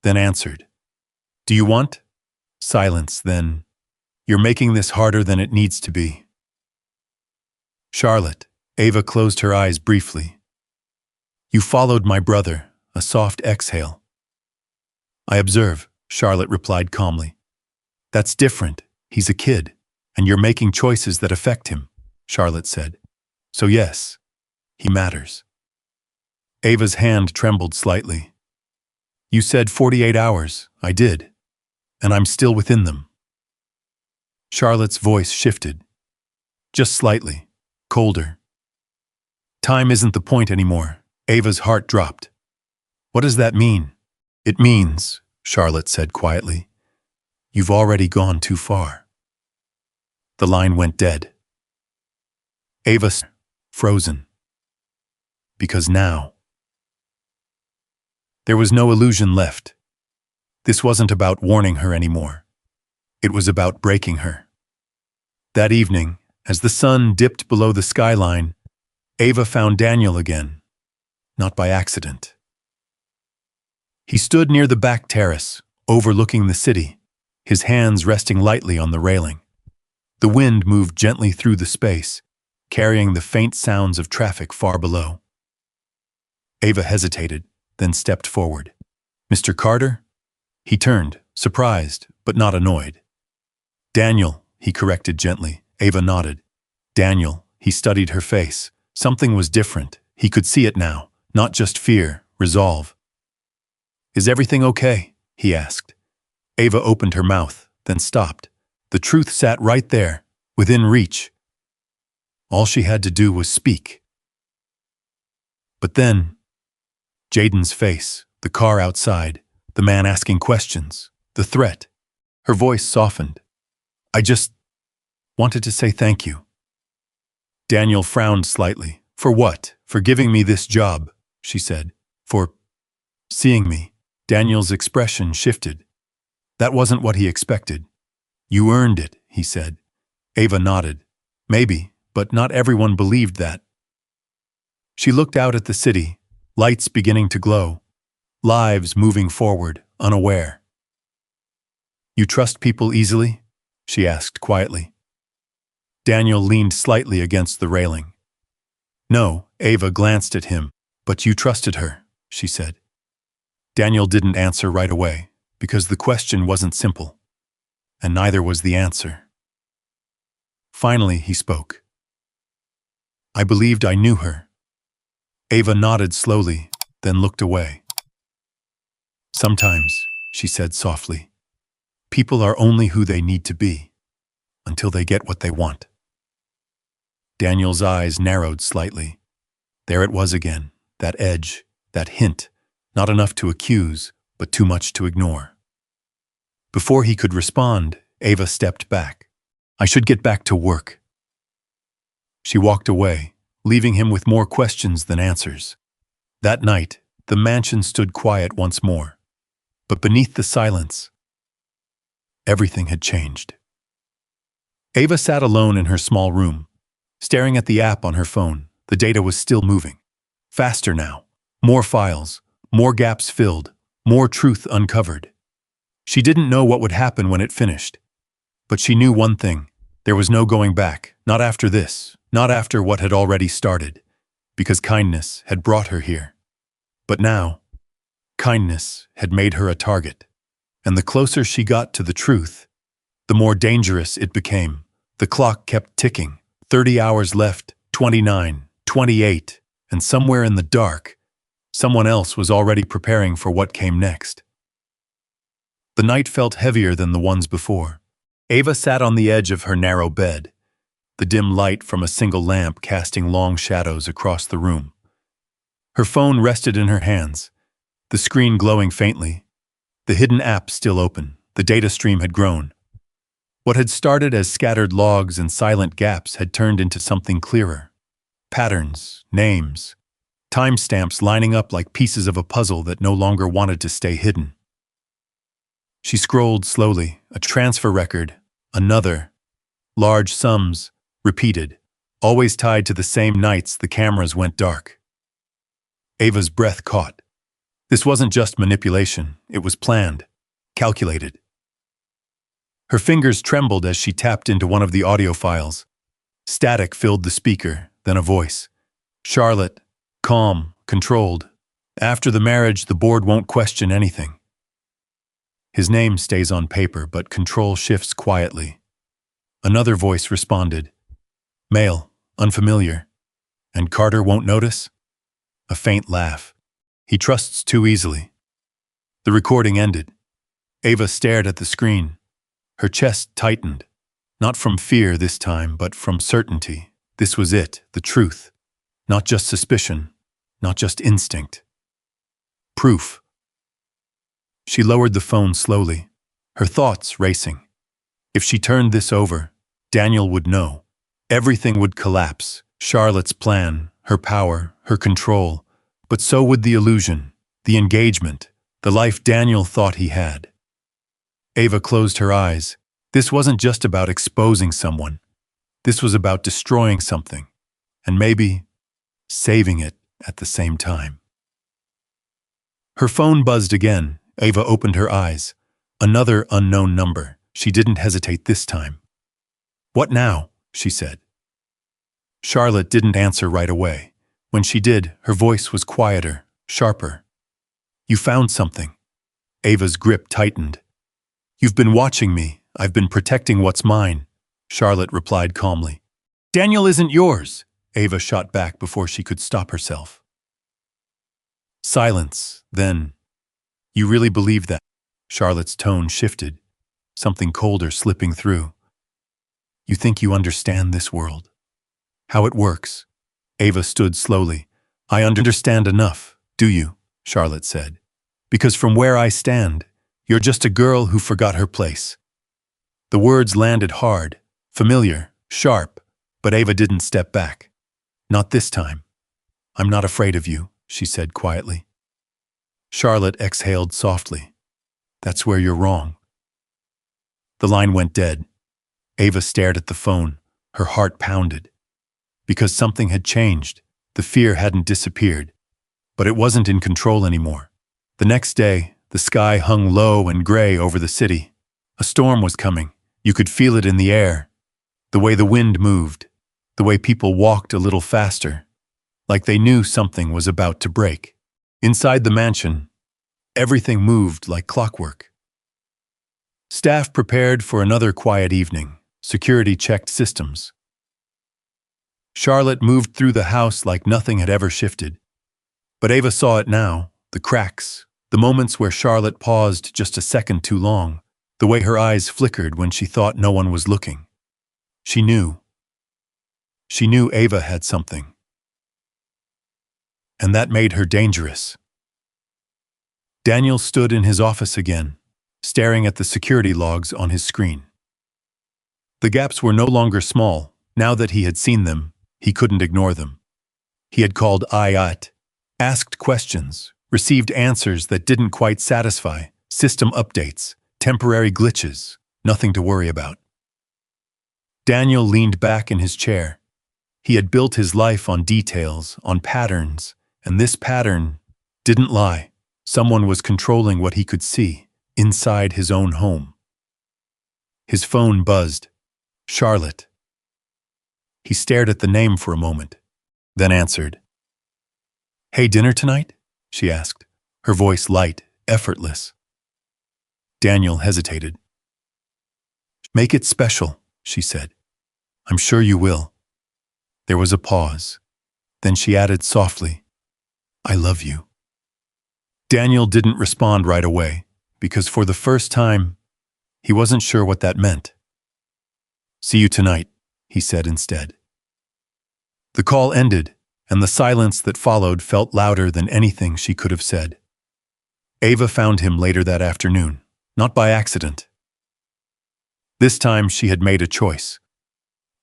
then answered. "Do you want?" Silence, then, "You're making this harder than it needs to be." "Charlotte." Ava closed her eyes briefly. "You followed my brother," a soft exhale. "I observe," Charlotte replied calmly. "That's different. He's a kid, and you're making choices that affect him," Charlotte said. "So yes, he matters." Ava's hand trembled slightly. "You said 48 hours. I did. And I'm still within them." Charlotte's voice shifted. Just slightly, colder. "Time isn't the point anymore." Ava's heart dropped. "What does that mean?" "It means," Charlotte said quietly, "you've already gone too far." The line went dead. Ava frozen. Because now. There was no illusion left. This wasn't about warning her anymore. It was about breaking her. That evening, as the sun dipped below the skyline, Ava found Daniel again, not by accident. He stood near the back terrace, overlooking the city, his hands resting lightly on the railing. The wind moved gently through the space, carrying the faint sounds of traffic far below. Ava hesitated, then stepped forward. "Mr. Carter?" He turned, surprised, but not annoyed. "Daniel," he corrected gently. Ava nodded. "Daniel." He studied her face. Something was different. He could see it now, not just fear, resolve. "Is everything okay?" he asked. Ava opened her mouth, then stopped. The truth sat right there, within reach. All she had to do was speak. But then, Jaden's face, the car outside, the man asking questions, the threat. Her voice softened. "I just wanted to say thank you." Daniel frowned slightly. "For what?" "For giving me this job," she said. "For seeing me." Daniel's expression shifted. That wasn't what he expected. "You earned it," he said. Ava nodded. Maybe, but not everyone believed that. She looked out at the city, lights beginning to glow, lives moving forward, unaware. "You trust people easily?" she asked quietly. Daniel leaned slightly against the railing. "No," Ava glanced at him. "But you trusted her," she said. Daniel didn't answer right away, because the question wasn't simple, and neither was the answer. Finally, he spoke. "I believed I knew her." Ava nodded slowly, then looked away. "Sometimes," she said softly, "people are only who they need to be, until they get what they want." Daniel's eyes narrowed slightly. There it was again, that edge, that hint, not enough to accuse, but too much to ignore. Before he could respond, Ava stepped back. "I should get back to work." She walked away, leaving him with more questions than answers. That night, the mansion stood quiet once more. But beneath the silence, everything had changed. Ava sat alone in her small room, staring at the app on her phone. The data was still moving. Faster now. More files, more gaps filled, more truth uncovered. She didn't know what would happen when it finished. But she knew one thing. There was no going back, not after this, not after what had already started, because kindness had brought her here. But now, kindness had made her a target. And the closer she got to the truth, the more dangerous it became. The clock kept ticking. 30 hours left, 29, 28, and somewhere in the dark, someone else was already preparing for what came next. The night felt heavier than the ones before. Ava sat on the edge of her narrow bed, the dim light from a single lamp casting long shadows across the room. Her phone rested in her hands, the screen glowing faintly, the hidden app still open. The data stream had grown. What had started as scattered logs and silent gaps had turned into something clearer. Patterns, names, timestamps lining up like pieces of a puzzle that no longer wanted to stay hidden. She scrolled slowly, a transfer record, another. Large sums, repeated, always tied to the same nights the cameras went dark. Ava's breath caught. This wasn't just manipulation, it was planned, calculated. Her fingers trembled as she tapped into one of the audio files. Static filled the speaker, then a voice. Charlotte, calm, controlled. After the marriage, the board won't question anything. His name stays on paper, but control shifts quietly. Another voice responded. Male, unfamiliar. And Carter won't notice? A faint laugh. He trusts too easily. The recording ended. Ava stared at the screen. Her chest tightened. Not from fear this time, but from certainty. This was it, the truth. Not just suspicion, not just instinct. Proof. She lowered the phone slowly, her thoughts racing. If she turned this over, Daniel would know. Everything would collapse. Charlotte's plan, her power, her control. But so would the illusion, the engagement, the life Daniel thought he had. Ava closed her eyes. This wasn't just about exposing someone. This was about destroying something, and maybe saving it at the same time. Her phone buzzed again. Ava opened her eyes. Another unknown number. She didn't hesitate this time. What now? She said. Charlotte didn't answer right away. When she did, her voice was quieter, sharper. You found something. Ava's grip tightened. You've been watching me. I've been protecting what's mine, Charlotte replied calmly. Daniel isn't yours, Ava shot back before she could stop herself. Silence, then. You really believe that? Charlotte's tone shifted, something colder slipping through. You think you understand this world? How it works? Ava stood slowly. I understand enough, do you? Charlotte said. Because from where I stand, you're just a girl who forgot her place. The words landed hard, familiar, sharp, but Ava didn't step back. Not this time. I'm not afraid of you, she said quietly. Charlotte exhaled softly. That's where you're wrong. The line went dead. Ava stared at the phone, her heart pounded. Because something had changed, the fear hadn't disappeared, but it wasn't in control anymore. The next day, the sky hung low and gray over the city. A storm was coming. You could feel it in the air. The way the wind moved, the way people walked a little faster, like they knew something was about to break. Inside the mansion, everything moved like clockwork. Staff prepared for another quiet evening. Security checked systems. Charlotte moved through the house like nothing had ever shifted. But Ava saw it now, the cracks, the moments where Charlotte paused just a second too long, the way her eyes flickered when she thought no one was looking. She knew. She knew Ava had something. And that made her dangerous. Daniel stood in his office again, staring at the security logs on his screen. The gaps were no longer small, now that he had seen them. He couldn't ignore them. He had called IAT, asked questions, received answers that didn't quite satisfy, system updates, temporary glitches, nothing to worry about. Daniel leaned back in his chair. He had built his life on details, on patterns, and this pattern didn't lie. Someone was controlling what he could see inside his own home. His phone buzzed. Charlotte. He stared at the name for a moment, then answered. "Hey, dinner tonight?" she asked, her voice light, effortless. Daniel hesitated. "Make it special," she said. "I'm sure you will." There was a pause. Then she added softly, "I love you." Daniel didn't respond right away, because for the first time, he wasn't sure what that meant. "See you tonight," he said instead. The call ended, and the silence that followed felt louder than anything she could have said. Ava found him later that afternoon, not by accident. This time she had made a choice.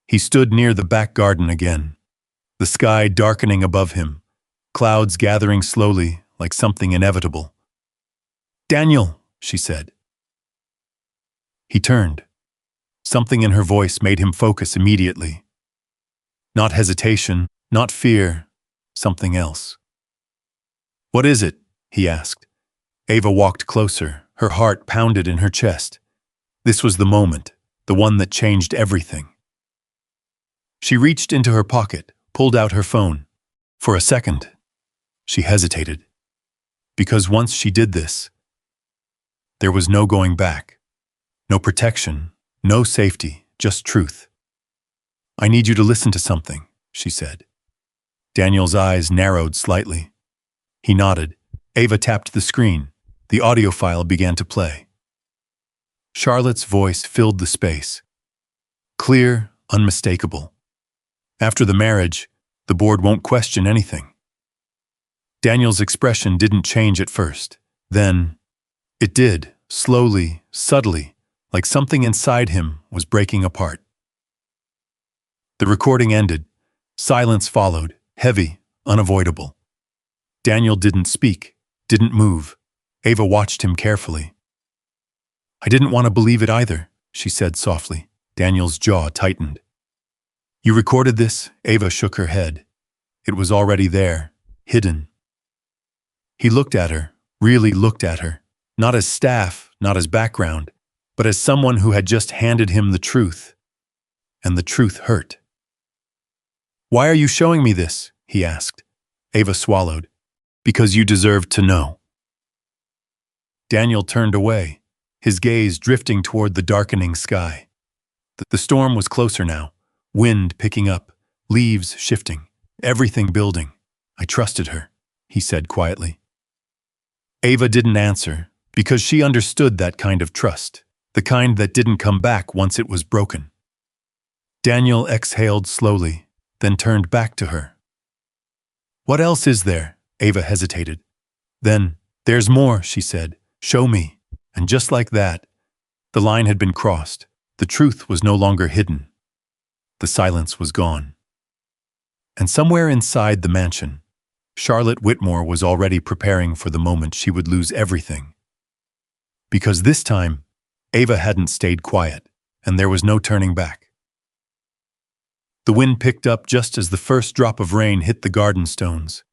He stood near the back garden again, the sky darkening above him, clouds gathering slowly like something inevitable. "Daniel," she said. He turned. Something in her voice made him focus immediately. Not hesitation, not fear, something else. "What is it?" he asked. Ava walked closer, her heart pounded in her chest. This was the moment, the one that changed everything. She reached into her pocket, pulled out her phone. For a second, she hesitated. Because once she did this, there was no going back. No protection, no safety, just truth. "I need you to listen to something," she said. Daniel's eyes narrowed slightly. He nodded. Ava tapped the screen. The audio file began to play. Charlotte's voice filled the space. Clear, unmistakable. "After the marriage, the board won't question anything." Daniel's expression didn't change at first. Then, it did, slowly, subtly, like something inside him was breaking apart. The recording ended. Silence followed, heavy, unavoidable. Daniel didn't speak, didn't move. Ava watched him carefully. "I didn't want to believe it either," she said softly. Daniel's jaw tightened. "You recorded this?" Ava shook her head. It was already there, hidden. He looked at her, really looked at her, not as staff, not as background, but as someone who had just handed him the truth. And the truth hurt. "Why are you showing me this?" he asked. Ava swallowed. "Because you deserved to know." Daniel turned away, his gaze drifting toward the darkening sky. The storm was closer now, wind picking up, leaves shifting, everything building. "I trusted her," he said quietly. Ava didn't answer, because she understood that kind of trust, the kind that didn't come back once it was broken. Daniel exhaled slowly, then turned back to her. "What else is there?" Ava hesitated. Then, "There's more," she said. "Show me." And just like that, the line had been crossed. The truth was no longer hidden. The silence was gone. And somewhere inside the mansion, Charlotte Whitmore was already preparing for the moment she would lose everything. Because this time, Ava hadn't stayed quiet, and there was no turning back. The wind picked up just as the first drop of rain hit the garden stones.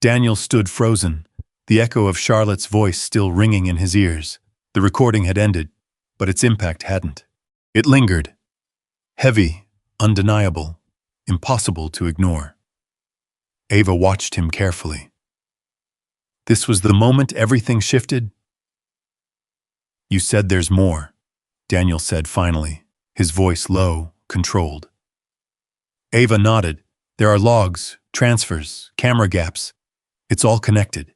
Daniel stood frozen, the echo of Charlotte's voice still ringing in his ears. The recording had ended, but its impact hadn't. It lingered. Heavy, undeniable, impossible to ignore. Ava watched him carefully. This was the moment everything shifted. "You said there's more," Daniel said finally, his voice low, controlled. Ava nodded. "There are logs, transfers, camera gaps. It's all connected."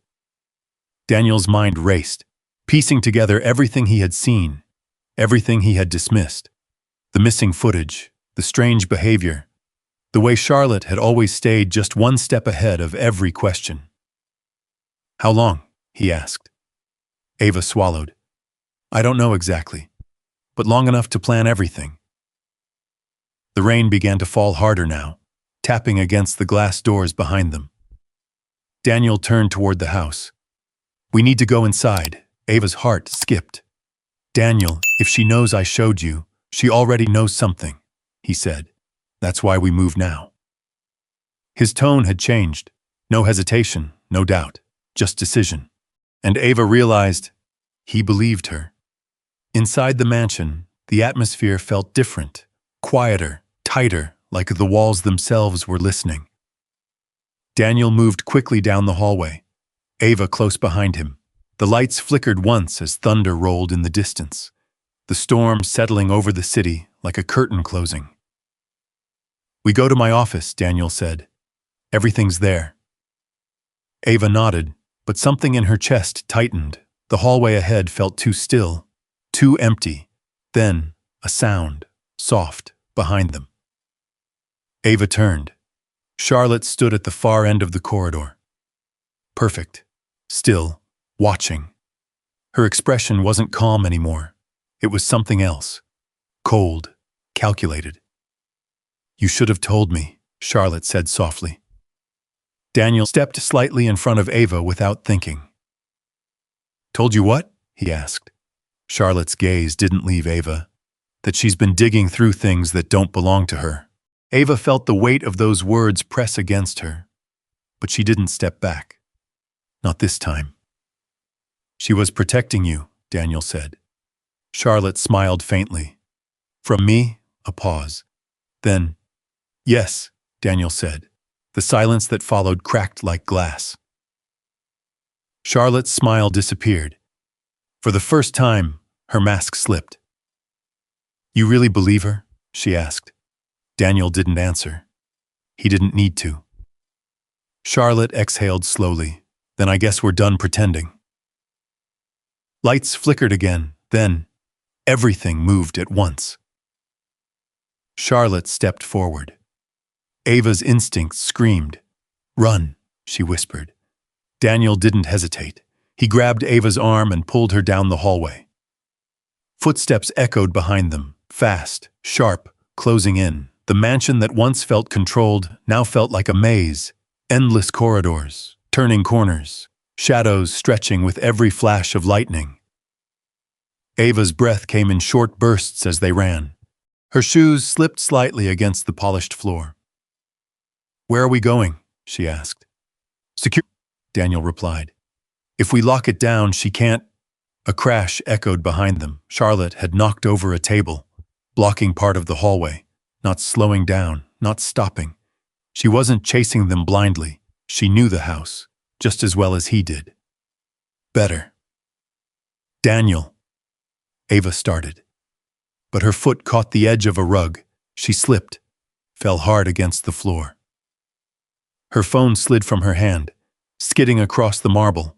Daniel's mind raced, piecing together everything he had seen, everything he had dismissed. The missing footage, the strange behavior, the way Charlotte had always stayed just one step ahead of every question. "How long?" he asked. Ava swallowed. "I don't know exactly, but long enough to plan everything." The rain began to fall harder now, tapping against the glass doors behind them. Daniel turned toward the house. "We need to go inside." Ava's heart skipped. "Daniel, if she knows I showed you, she already knows something," he said. "That's why we move now." His tone had changed. No hesitation, no doubt, just decision. And Ava realized he believed her. Inside the mansion, the atmosphere felt different, quieter, tighter, like the walls themselves were listening. Daniel moved quickly down the hallway, Ava close behind him. The lights flickered once as thunder rolled in the distance, the storm settling over the city like a curtain closing. "We go to my office," Daniel said. "Everything's there." Ava nodded, but something in her chest tightened. The hallway ahead felt too still, too empty. Then, a sound, soft, behind them. Ava turned. Charlotte stood at the far end of the corridor. Perfect, still, watching. Her expression wasn't calm anymore. It was something else. Cold, calculated. "You should have told me," Charlotte said softly. Daniel stepped slightly in front of Ava without thinking. "Told you what?" he asked. Charlotte's gaze didn't leave Ava. That she's been digging through things that don't belong to her. Ava felt the weight of those words press against her. But she didn't step back. Not this time. "She was protecting you," Daniel said. Charlotte smiled faintly. "From me?" A pause. Then, "Yes," Daniel said. The silence that followed cracked like glass. Charlotte's smile disappeared. For the first time, her mask slipped. "You really believe her?" she asked. Daniel didn't answer. He didn't need to. Charlotte exhaled slowly. "Then I guess we're done pretending." Lights flickered again, then everything moved at once. Charlotte stepped forward. Ava's instincts screamed. "Run," she whispered. Daniel didn't hesitate. He grabbed Ava's arm and pulled her down the hallway. Footsteps echoed behind them, fast, sharp, closing in. The mansion that once felt controlled now felt like a maze. Endless corridors, turning corners, shadows stretching with every flash of lightning. Ava's breath came in short bursts as they ran. Her shoes slipped slightly against the polished floor. "Where are we going?" she asked. "Secure," Daniel replied. "If we lock it down, she can't—" A crash echoed behind them. Charlotte had knocked over a table, blocking part of the hallway, not slowing down, not stopping. She wasn't chasing them blindly. She knew the house, just as well as he did. Better. "Daniel," Ava started. But her foot caught the edge of a rug. She slipped, fell hard against the floor. Her phone slid from her hand, skidding across the marble.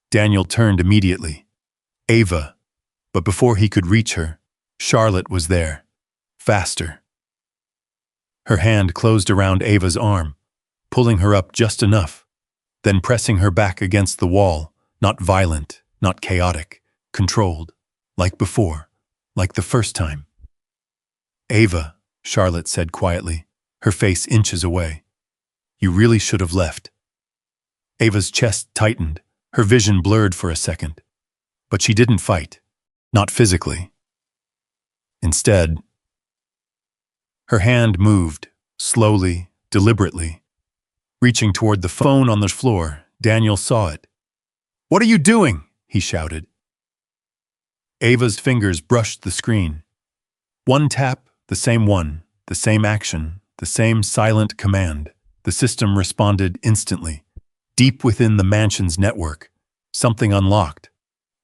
Daniel turned immediately. "Ava," but before he could reach her, Charlotte was there, faster. Her hand closed around Ava's arm, pulling her up just enough, then pressing her back against the wall, not violent, not chaotic, controlled, like before, like the first time. "Ava," Charlotte said quietly, her face inches away. "You really should have left." Ava's chest tightened, her vision blurred for a second. But she didn't fight, not physically. Instead, her hand moved, slowly, deliberately. Reaching toward the phone on the floor, Daniel saw it. "What are you doing?" he shouted. Ava's fingers brushed the screen. One tap, the same one, the same action, the same silent command. The system responded instantly. Deep within the mansion's network, something unlocked.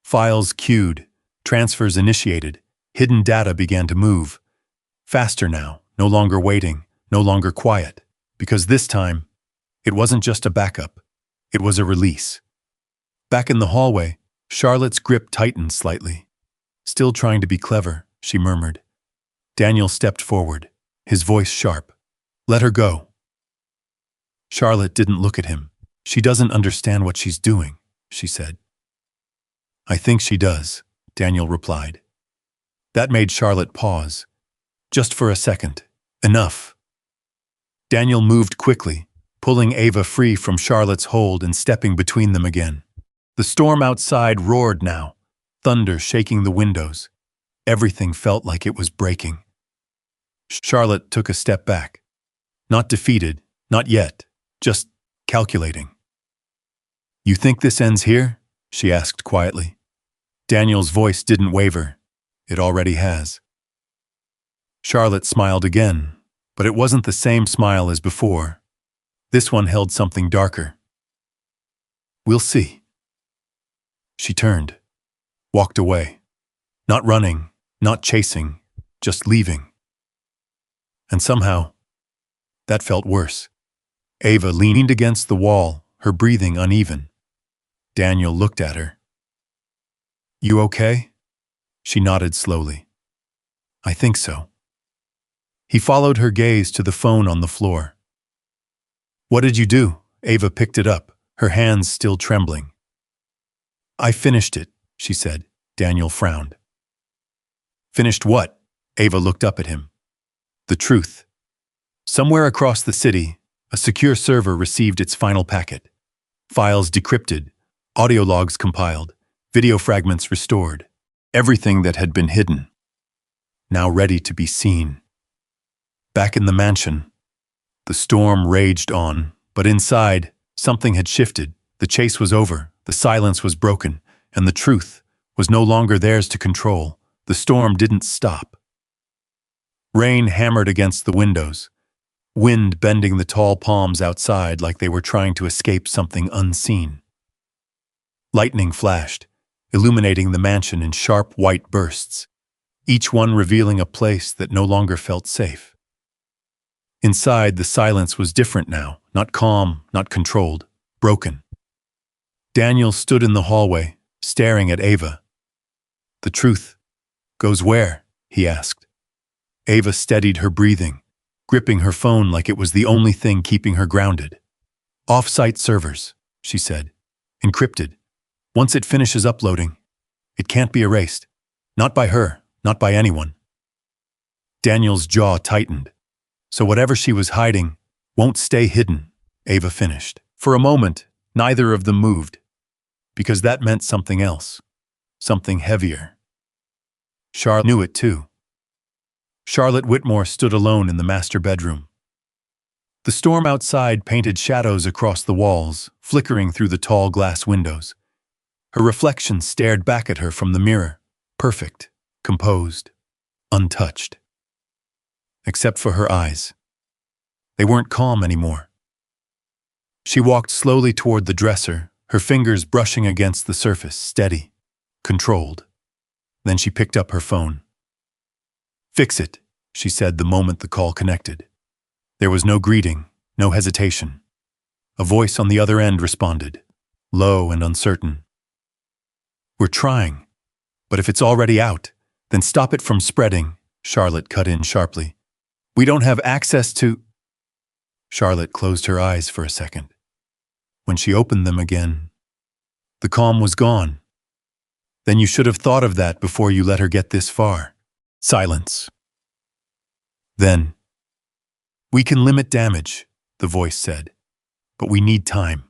Files queued, transfers initiated, hidden data began to move. Faster now, no longer waiting, no longer quiet. Because this time, it wasn't just a backup, it was a release. Back in the hallway, Charlotte's grip tightened slightly. "Still trying to be clever," she murmured. Daniel stepped forward, his voice sharp. "Let her go." Charlotte didn't look at him. "She doesn't understand what she's doing," she said. "I think she does," Daniel replied. That made Charlotte pause. Just for a second. Enough. Daniel moved quickly, pulling Ava free from Charlotte's hold and stepping between them again. The storm outside roared now, thunder shaking the windows. Everything felt like it was breaking. Charlotte took a step back. Not defeated, not yet, just calculating. "You think this ends here?" she asked quietly. Daniel's voice didn't waver. "It already has." Charlotte smiled again, but it wasn't the same smile as before. This one held something darker. "We'll see." She turned, walked away. Not running, not chasing, just leaving. And somehow, that felt worse. Ava leaned against the wall, her breathing uneven. Daniel looked at her. "You okay?" She nodded slowly. "I think so." He followed her gaze to the phone on the floor. "What did you do?" Ava picked it up, her hands still trembling. "I finished it," she said. Daniel frowned. "Finished what?" Ava looked up at him. "The truth. Somewhere across the city, a secure server received its final packet. Files decrypted, audio logs compiled, video fragments restored. Everything that had been hidden, now ready to be seen." Back in the mansion, the storm raged on, but inside, something had shifted. The chase was over, the silence was broken, and the truth was no longer theirs to control. The storm didn't stop. Rain hammered against the windows, wind bending the tall palms outside like they were trying to escape something unseen. Lightning flashed, illuminating the mansion in sharp white bursts, each one revealing a place that no longer felt safe. Inside, the silence was different now, not calm, not controlled, broken. Daniel stood in the hallway, staring at Ava. "The truth goes where?" he asked. Ava steadied her breathing, gripping her phone like it was the only thing keeping her grounded. "Off-site servers," she said. "Encrypted. Once it finishes uploading, it can't be erased. Not by her, not by anyone." Daniel's jaw tightened. "So whatever she was hiding won't stay hidden," Ava finished. For a moment, neither of them moved, because that meant something else, something heavier. Charlotte knew it too. Charlotte Whitmore stood alone in the master bedroom. The storm outside painted shadows across the walls, flickering through the tall glass windows. Her reflection stared back at her from the mirror, perfect, composed, untouched. Except for her eyes. They weren't calm anymore. She walked slowly toward the dresser, her fingers brushing against the surface, steady, controlled. Then she picked up her phone. "Fix it," she said the moment the call connected. There was no greeting, no hesitation. A voice on the other end responded, low and uncertain. "We're trying, but if it's already out, then stop it from spreading," Charlotte cut in sharply. "We don't have access to—" Charlotte closed her eyes for a second. When she opened them again, the calm was gone. "Then you should have thought of that before you let her get this far." Silence. Then, "We can limit damage," the voice said, "but we need time."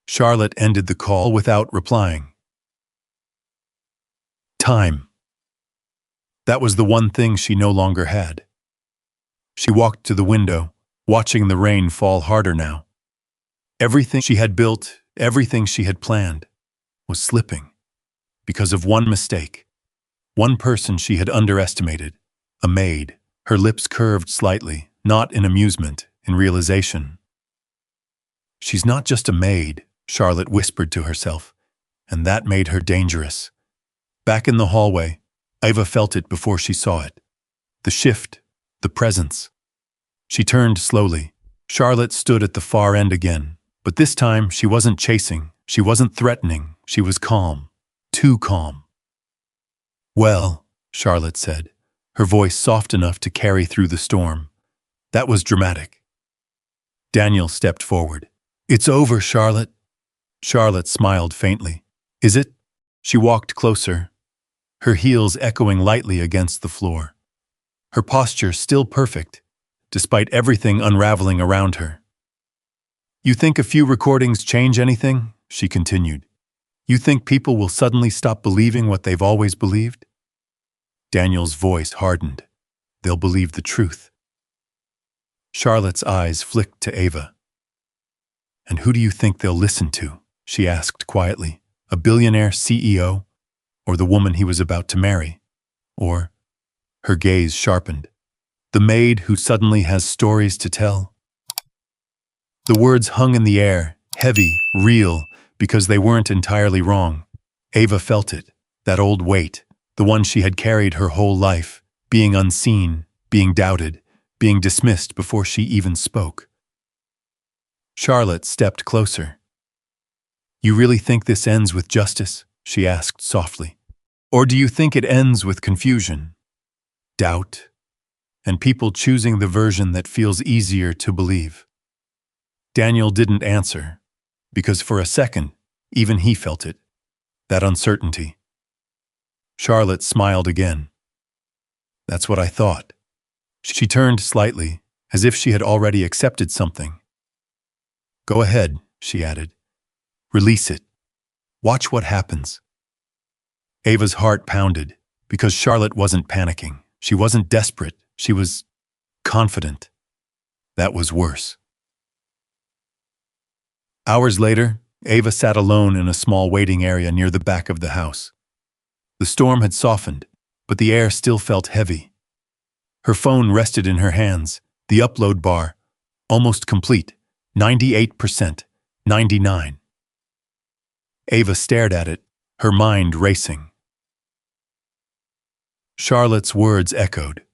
Charlotte ended the call without replying. Time. That was the one thing she no longer had. She walked to the window, watching the rain fall harder now. Everything she had built, everything she had planned, was slipping. Because of one mistake. One person she had underestimated, a maid. Her lips curved slightly, not in amusement, in realization. "She's not just a maid," Charlotte whispered to herself, and that made her dangerous. Back in the hallway, Ava felt it before she saw it. The shift, the presence. She turned slowly. Charlotte stood at the far end again, but this time she wasn't chasing, she wasn't threatening, she was calm. Too calm. "Well," Charlotte said, her voice soft enough to carry through the storm. That was dramatic. Daniel stepped forward. "It's over, Charlotte." Charlotte smiled faintly. "Is it?" She walked closer, her heels echoing lightly against the floor. Her posture still perfect, despite everything unraveling around her. "You think a few recordings change anything?" she continued. "You think people will suddenly stop believing what they've always believed?" Daniel's voice hardened. "They'll believe the truth." Charlotte's eyes flicked to Ava. "And who do you think they'll listen to?" she asked quietly. "A billionaire CEO? Or the woman he was about to marry? Or," her gaze sharpened, "the maid who suddenly has stories to tell?" The words hung in the air, heavy, real, because they weren't entirely wrong. Ava felt it, that old weight, the one she had carried her whole life, being unseen, being doubted, being dismissed before she even spoke. Charlotte stepped closer. "You really think this ends with justice?" she asked softly. "Or do you think it ends with confusion, doubt, and people choosing the version that feels easier to believe?" Daniel didn't answer, because for a second, even he felt it, that uncertainty. Charlotte smiled again. "That's what I thought." She turned slightly, as if she had already accepted something. "Go ahead," she added. "Release it. Watch what happens." Ava's heart pounded, because Charlotte wasn't panicking. She wasn't desperate. She was confident. That was worse. Hours later, Ava sat alone in a small waiting area near the back of the house. The storm had softened, but the air still felt heavy. Her phone rested in her hands, the upload bar, almost complete, 98%, 99. Ava stared at it, her mind racing. Charlotte's words echoed.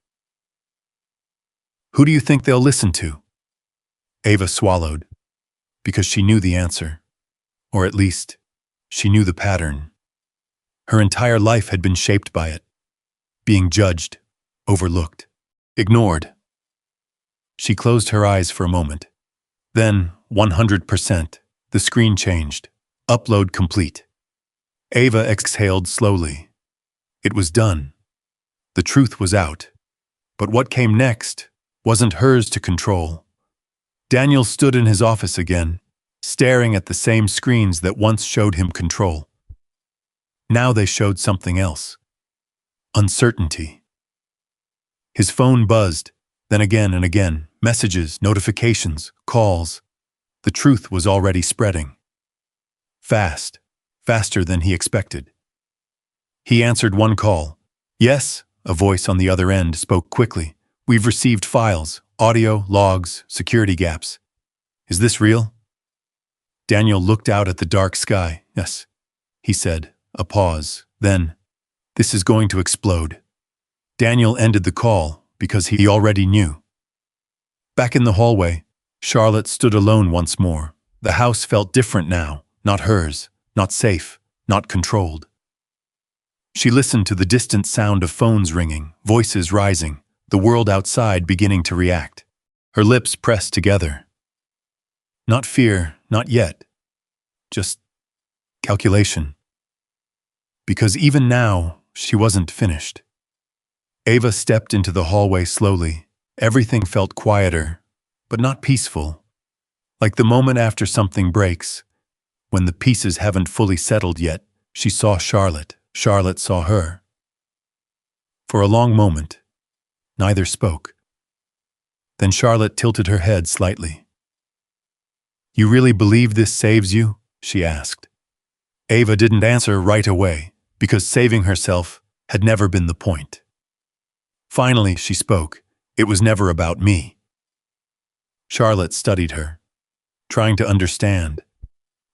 "Who do you think they'll listen to?" Ava swallowed, because she knew the answer. Or at least, she knew the pattern. Her entire life had been shaped by it. Being judged, overlooked, ignored. She closed her eyes for a moment. Then, 100%, the screen changed. Upload complete. Ava exhaled slowly. It was done. The truth was out. But what came next wasn't hers to control. Daniel stood in his office again, staring at the same screens that once showed him control. Now they showed something else. Uncertainty. His phone buzzed, then again and again, messages, notifications, calls. The truth was already spreading. Fast, faster than he expected. He answered one call. "Yes," a voice on the other end spoke quickly. "We've received files, audio, logs, security gaps. Is this real?" Daniel looked out at the dark sky. "Yes," he said, a pause. Then, "This is going to explode." Daniel ended the call because he already knew. Back in the hallway, Charlotte stood alone once more. The house felt different now, not hers, not safe, not controlled. She listened to the distant sound of phones ringing, voices rising, the world outside beginning to react. Her lips pressed together. Not fear, not yet. Just calculation. Because even now, she wasn't finished. Ava stepped into the hallway slowly. Everything felt quieter, but not peaceful. Like the moment after something breaks, when the pieces haven't fully settled yet, she saw Charlotte. Charlotte saw her. For a long moment, neither spoke. Then Charlotte tilted her head slightly. "You really believe this saves you?" she asked. Ava didn't answer right away, because saving herself had never been the point. Finally, she spoke. "It was never about me." Charlotte studied her, trying to understand.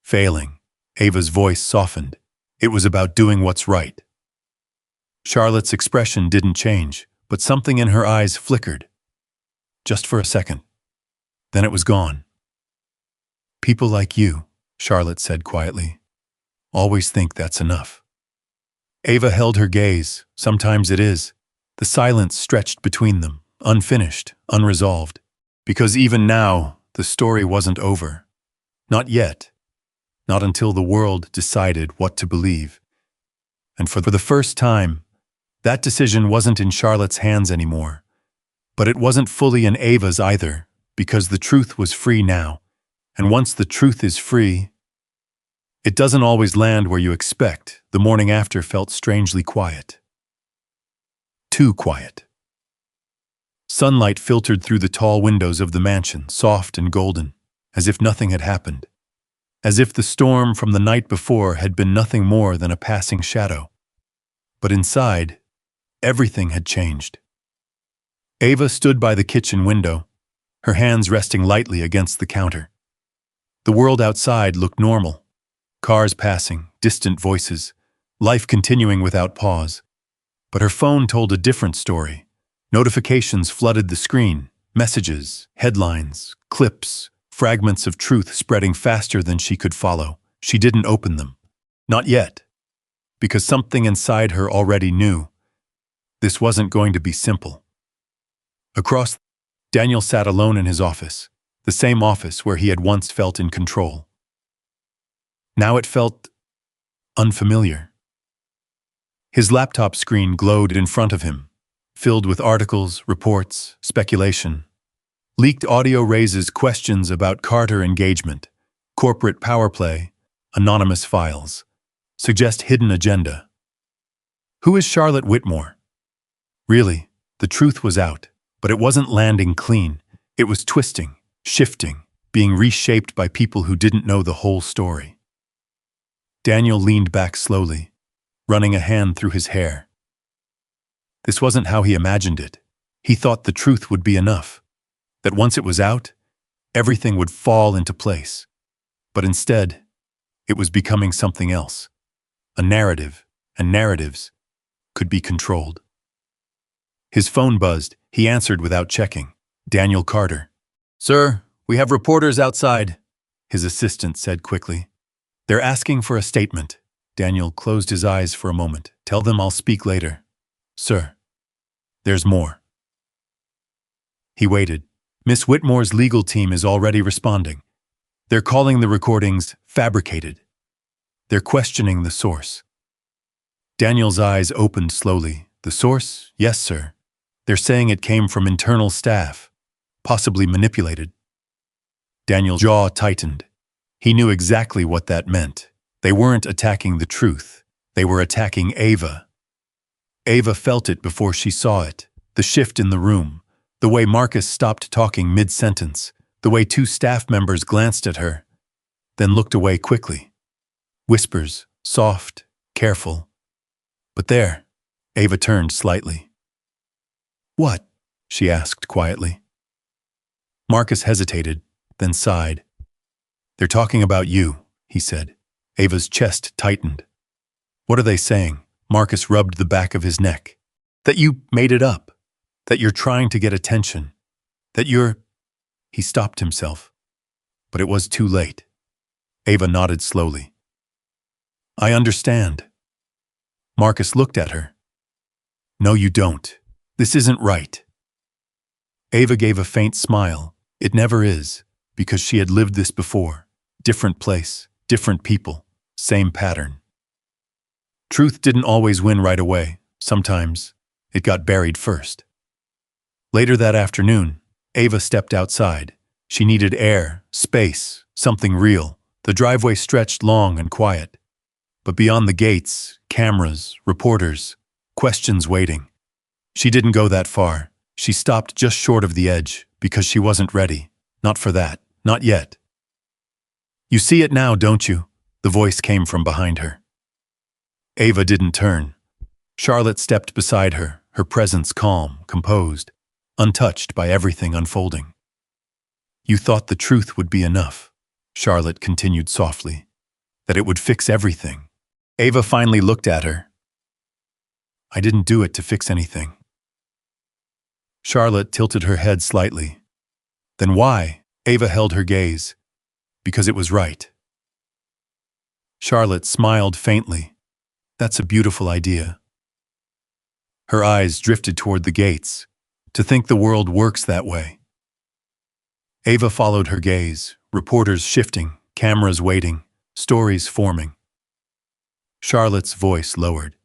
Failing, Ava's voice softened. "It was about doing what's right." Charlotte's expression didn't change, but something in her eyes flickered. Just for a second. Then it was gone. "People like you," Charlotte said quietly, "always think that's enough." Ava held her gaze. Sometimes it is. The silence stretched between them, unfinished, unresolved. Because even now, the story wasn't over. Not yet. Not until the world decided what to believe. And for the first time, that decision wasn't in Charlotte's hands anymore, But it wasn't fully in Ava's either, because the truth was free now. And once the truth is free, it doesn't always land where you expect. The morning after felt strangely quiet. Too quiet. Sunlight filtered through the tall windows of the mansion, soft and golden, as if nothing had happened. As if the storm from the night before had been nothing more than a passing shadow. But inside, everything had changed. Ava stood by the kitchen window, her hands resting lightly against the counter. The world outside looked normal. Cars passing, distant voices, life continuing without pause. But her phone told a different story. Notifications flooded the screen, messages, headlines, clips, fragments of truth spreading faster than she could follow. She didn't open them. Not yet. Because something inside her already knew. This wasn't going to be simple. Across, Daniel sat alone in his office, the same office where he had once felt in control. Now it felt unfamiliar. His laptop screen glowed in front of him, filled with articles, reports, speculation. Leaked audio raises questions about Carter engagement, corporate power play, anonymous files, suggest hidden agenda. Who is Charlotte Whitmore? Really, the truth was out, but it wasn't landing clean. It was twisting, shifting, being reshaped by people who didn't know the whole story. Daniel leaned back slowly, running a hand through his hair. This wasn't how he imagined it. He thought the truth would be enough, that once it was out, everything would fall into place. But instead, it was becoming something else. A narrative, and narratives could be controlled. His phone buzzed. He answered without checking. Daniel Carter. "Sir, we have reporters outside," his assistant said quickly. "They're asking for a statement." Daniel closed his eyes for a moment. "Tell them I'll speak later." "Sir, there's more." He waited. Miss Whitmore's legal team is already responding. They're calling the recordings fabricated. They're questioning the source. Daniel's eyes opened slowly. "The source? Yes, sir. They're saying it came from internal staff, possibly manipulated." Daniel's jaw tightened. He knew exactly what that meant. They weren't attacking the truth. They were attacking Ava. Ava felt it before she saw it. The shift in the room, the way Marcus stopped talking mid-sentence, the way two staff members glanced at her, then looked away quickly. Whispers, soft, careful. But there, Ava turned slightly. "What?" she asked quietly. Marcus hesitated, then sighed. "They're talking about you," he said. Ava's chest tightened. "What are they saying?" Marcus rubbed the back of his neck. "That you made it up. That you're trying to get attention. That you're—" He stopped himself. But it was too late. Ava nodded slowly. "I understand." Marcus looked at her. "No, you don't. This isn't right." Ava gave a faint smile. It never is, because she had lived this before. Different place, different people, same pattern. Truth didn't always win right away. Sometimes it got buried first. Later that afternoon, Ava stepped outside. She needed air, space, something real. The driveway stretched long and quiet. But beyond the gates, cameras, reporters, questions waiting. She didn't go that far. She stopped just short of the edge, because she wasn't ready. Not for that. Not yet. "You see it now, don't you?" The voice came from behind her. Ava didn't turn. Charlotte stepped beside her, her presence calm, composed, untouched by everything unfolding. "You thought the truth would be enough," Charlotte continued softly. "That it would fix everything." Ava finally looked at her. "I didn't do it to fix anything." Charlotte tilted her head slightly. "Then why?" Ava held her gaze. "Because it was right." Charlotte smiled faintly. "That's a beautiful idea." Her eyes drifted toward the gates. To think the world works that way. Ava followed her gaze, reporters shifting, cameras waiting, stories forming. Charlotte's voice lowered.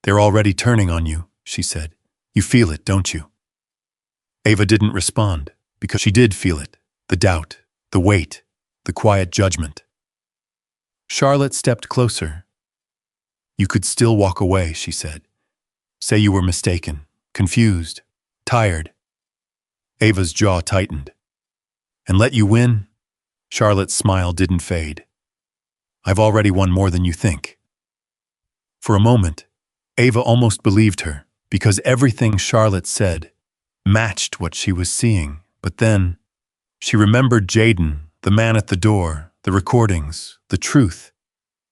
"They're already turning on you," she said. "You feel it, don't you?" Ava didn't respond, because she did feel it, the doubt, the weight, the quiet judgment. Charlotte stepped closer. "You could still walk away," she said. "Say you were mistaken, confused, tired." Ava's jaw tightened. "And let you win?" Charlotte's smile didn't fade. "I've already won more than you think." For a moment, Ava almost believed her, because everything Charlotte said matched what she was seeing. But then, she remembered Jaden, the man at the door, the recordings, the truth,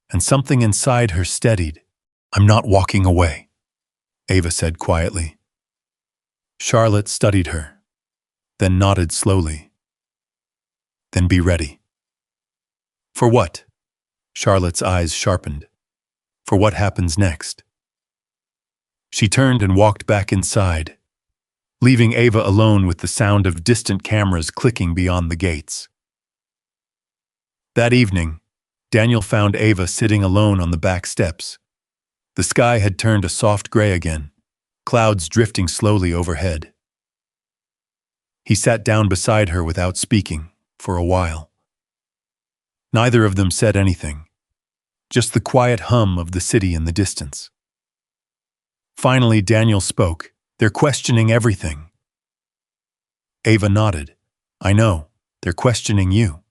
and something inside her steadied. "I'm not walking away," Ava said quietly. Charlotte studied her, then nodded slowly. "Then be ready." "For what?" Charlotte's eyes sharpened. "For what happens next?" She turned and walked back inside, leaving Ava alone with the sound of distant cameras clicking beyond the gates. That evening, Daniel found Ava sitting alone on the back steps. The sky had turned a soft gray again, clouds drifting slowly overhead. He sat down beside her without speaking for a while. Neither of them said anything, just the quiet hum of the city in the distance. Finally, Daniel spoke. "They're questioning everything." Ava nodded. "I know, they're questioning you."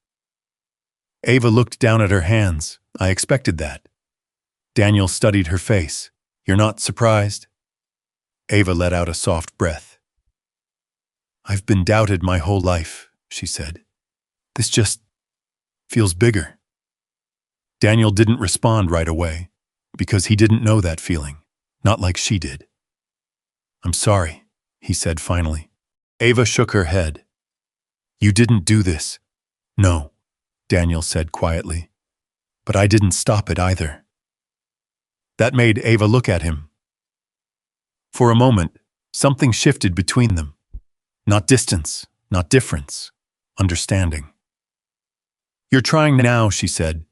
Ava looked down at her hands. "I expected that." Daniel studied her face. "You're not surprised?" Ava let out a soft breath. "I've been doubted my whole life," she said. "This just feels bigger." Daniel didn't respond right away, because he didn't know that feeling, not like she did. "I'm sorry," he said finally. Ava shook her head. "You didn't do this." "No," Daniel said quietly. "But I didn't stop it either." That made Ava look at him. For a moment, something shifted between them. Not distance, not difference, understanding. "You're trying now," she said.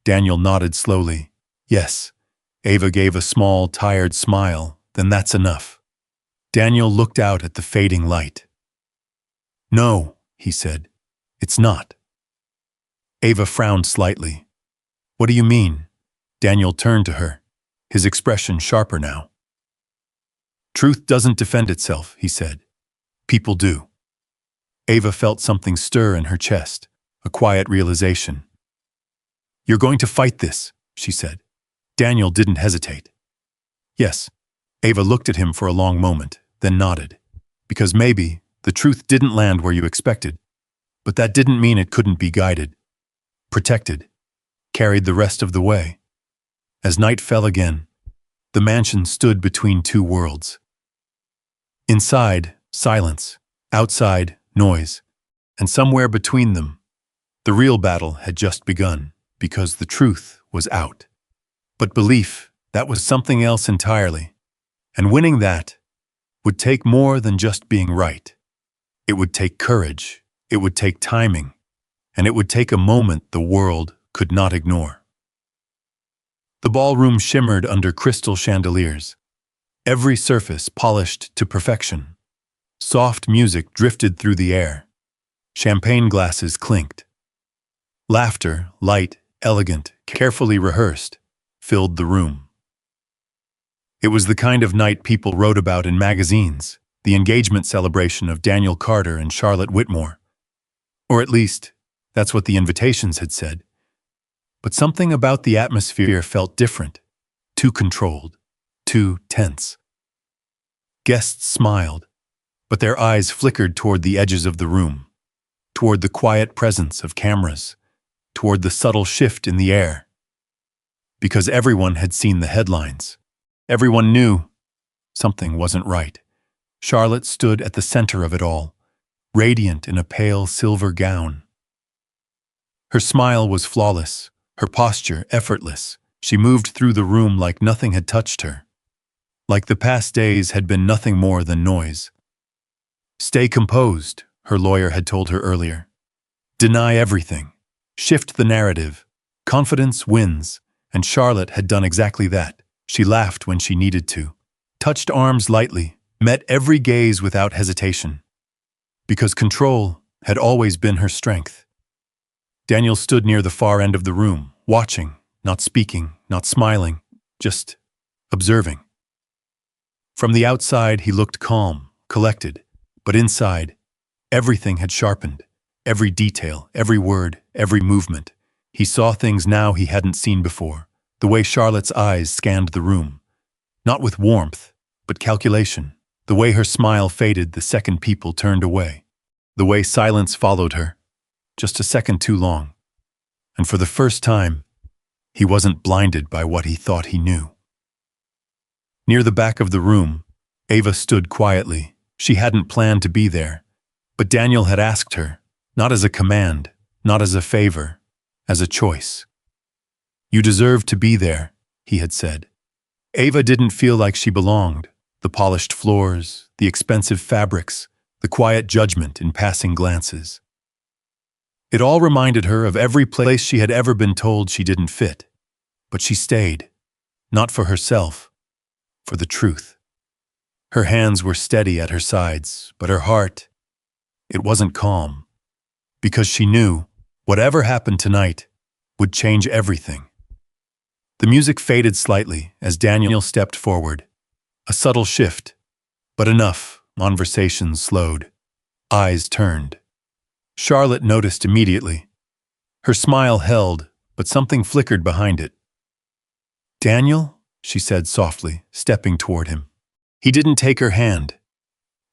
Daniel nodded slowly. "Yes." Ava gave a small, tired smile. "Then that's enough." Daniel looked out at the fading light. "No," he said. "It's not." Ava frowned slightly. "What do you mean?" Daniel turned to her, his expression sharper now. "Truth doesn't defend itself," he said. "People do." Ava felt something stir in her chest, a quiet realization. "You're going to fight this," she said. Daniel didn't hesitate. "Yes." Ava looked at him for a long moment, then nodded. "Because maybe the truth didn't land where you expected, but that didn't mean it couldn't be guided, protected, carried the rest of the way." As night fell again, the mansion stood between two worlds. Inside, silence. Outside, noise. And somewhere between them, the real battle had just begun, because the truth was out. But belief, that was something else entirely. And winning that would take more than just being right. It would take courage, it would take timing, and it would take a moment the world could not ignore. The ballroom shimmered under crystal chandeliers, every surface polished to perfection. Soft music drifted through the air. Champagne glasses clinked. Laughter, light, elegant, carefully rehearsed, filled the room. It was the kind of night people wrote about in magazines, the engagement celebration of Daniel Carter and Charlotte Whitmore. Or at least, that's what the invitations had said. But something about the atmosphere felt different, too controlled, too tense. Guests smiled, but their eyes flickered toward the edges of the room, toward the quiet presence of cameras, toward the subtle shift in the air. Because everyone had seen the headlines. Everyone knew something wasn't right. Charlotte stood at the center of it all, radiant in a pale silver gown. Her smile was flawless, her posture effortless. She moved through the room like nothing had touched her, like the past days had been nothing more than noise. "Stay composed," her lawyer had told her earlier. "Deny everything. Shift the narrative. Confidence wins." And Charlotte had done exactly that. She laughed when she needed to, touched arms lightly, met every gaze without hesitation. because control had always been her strength. Daniel stood near the far end of the room, watching, not speaking, not smiling, just observing. From the outside, he looked calm, collected, but inside, everything had sharpened. Every detail, every word, every movement. He saw things now he hadn't seen before, the way Charlotte's eyes scanned the room. Not with warmth, but calculation. The way her smile faded the second people turned away. The way silence followed her, just a second too long. And for the first time, he wasn't blinded by what he thought he knew. Near the back of the room, Ava stood quietly. She hadn't planned to be there, but Daniel had asked her, not as a command, not as a favor, as a choice. "You deserve to be there," he had said. Ava didn't feel like she belonged. The polished floors, the expensive fabrics, the quiet judgment in passing glances. It all reminded her of every place she had ever been told she didn't fit. But she stayed, not for herself, for the truth. Her hands were steady at her sides, but her heart, it wasn't calm. Because she knew, whatever happened tonight, would change everything. The music faded slightly as Daniel stepped forward. A subtle shift, but enough. Conversations slowed. Eyes turned. Charlotte noticed immediately. Her smile held, but something flickered behind it. "Daniel?" she said softly, stepping toward him. He didn't take her hand.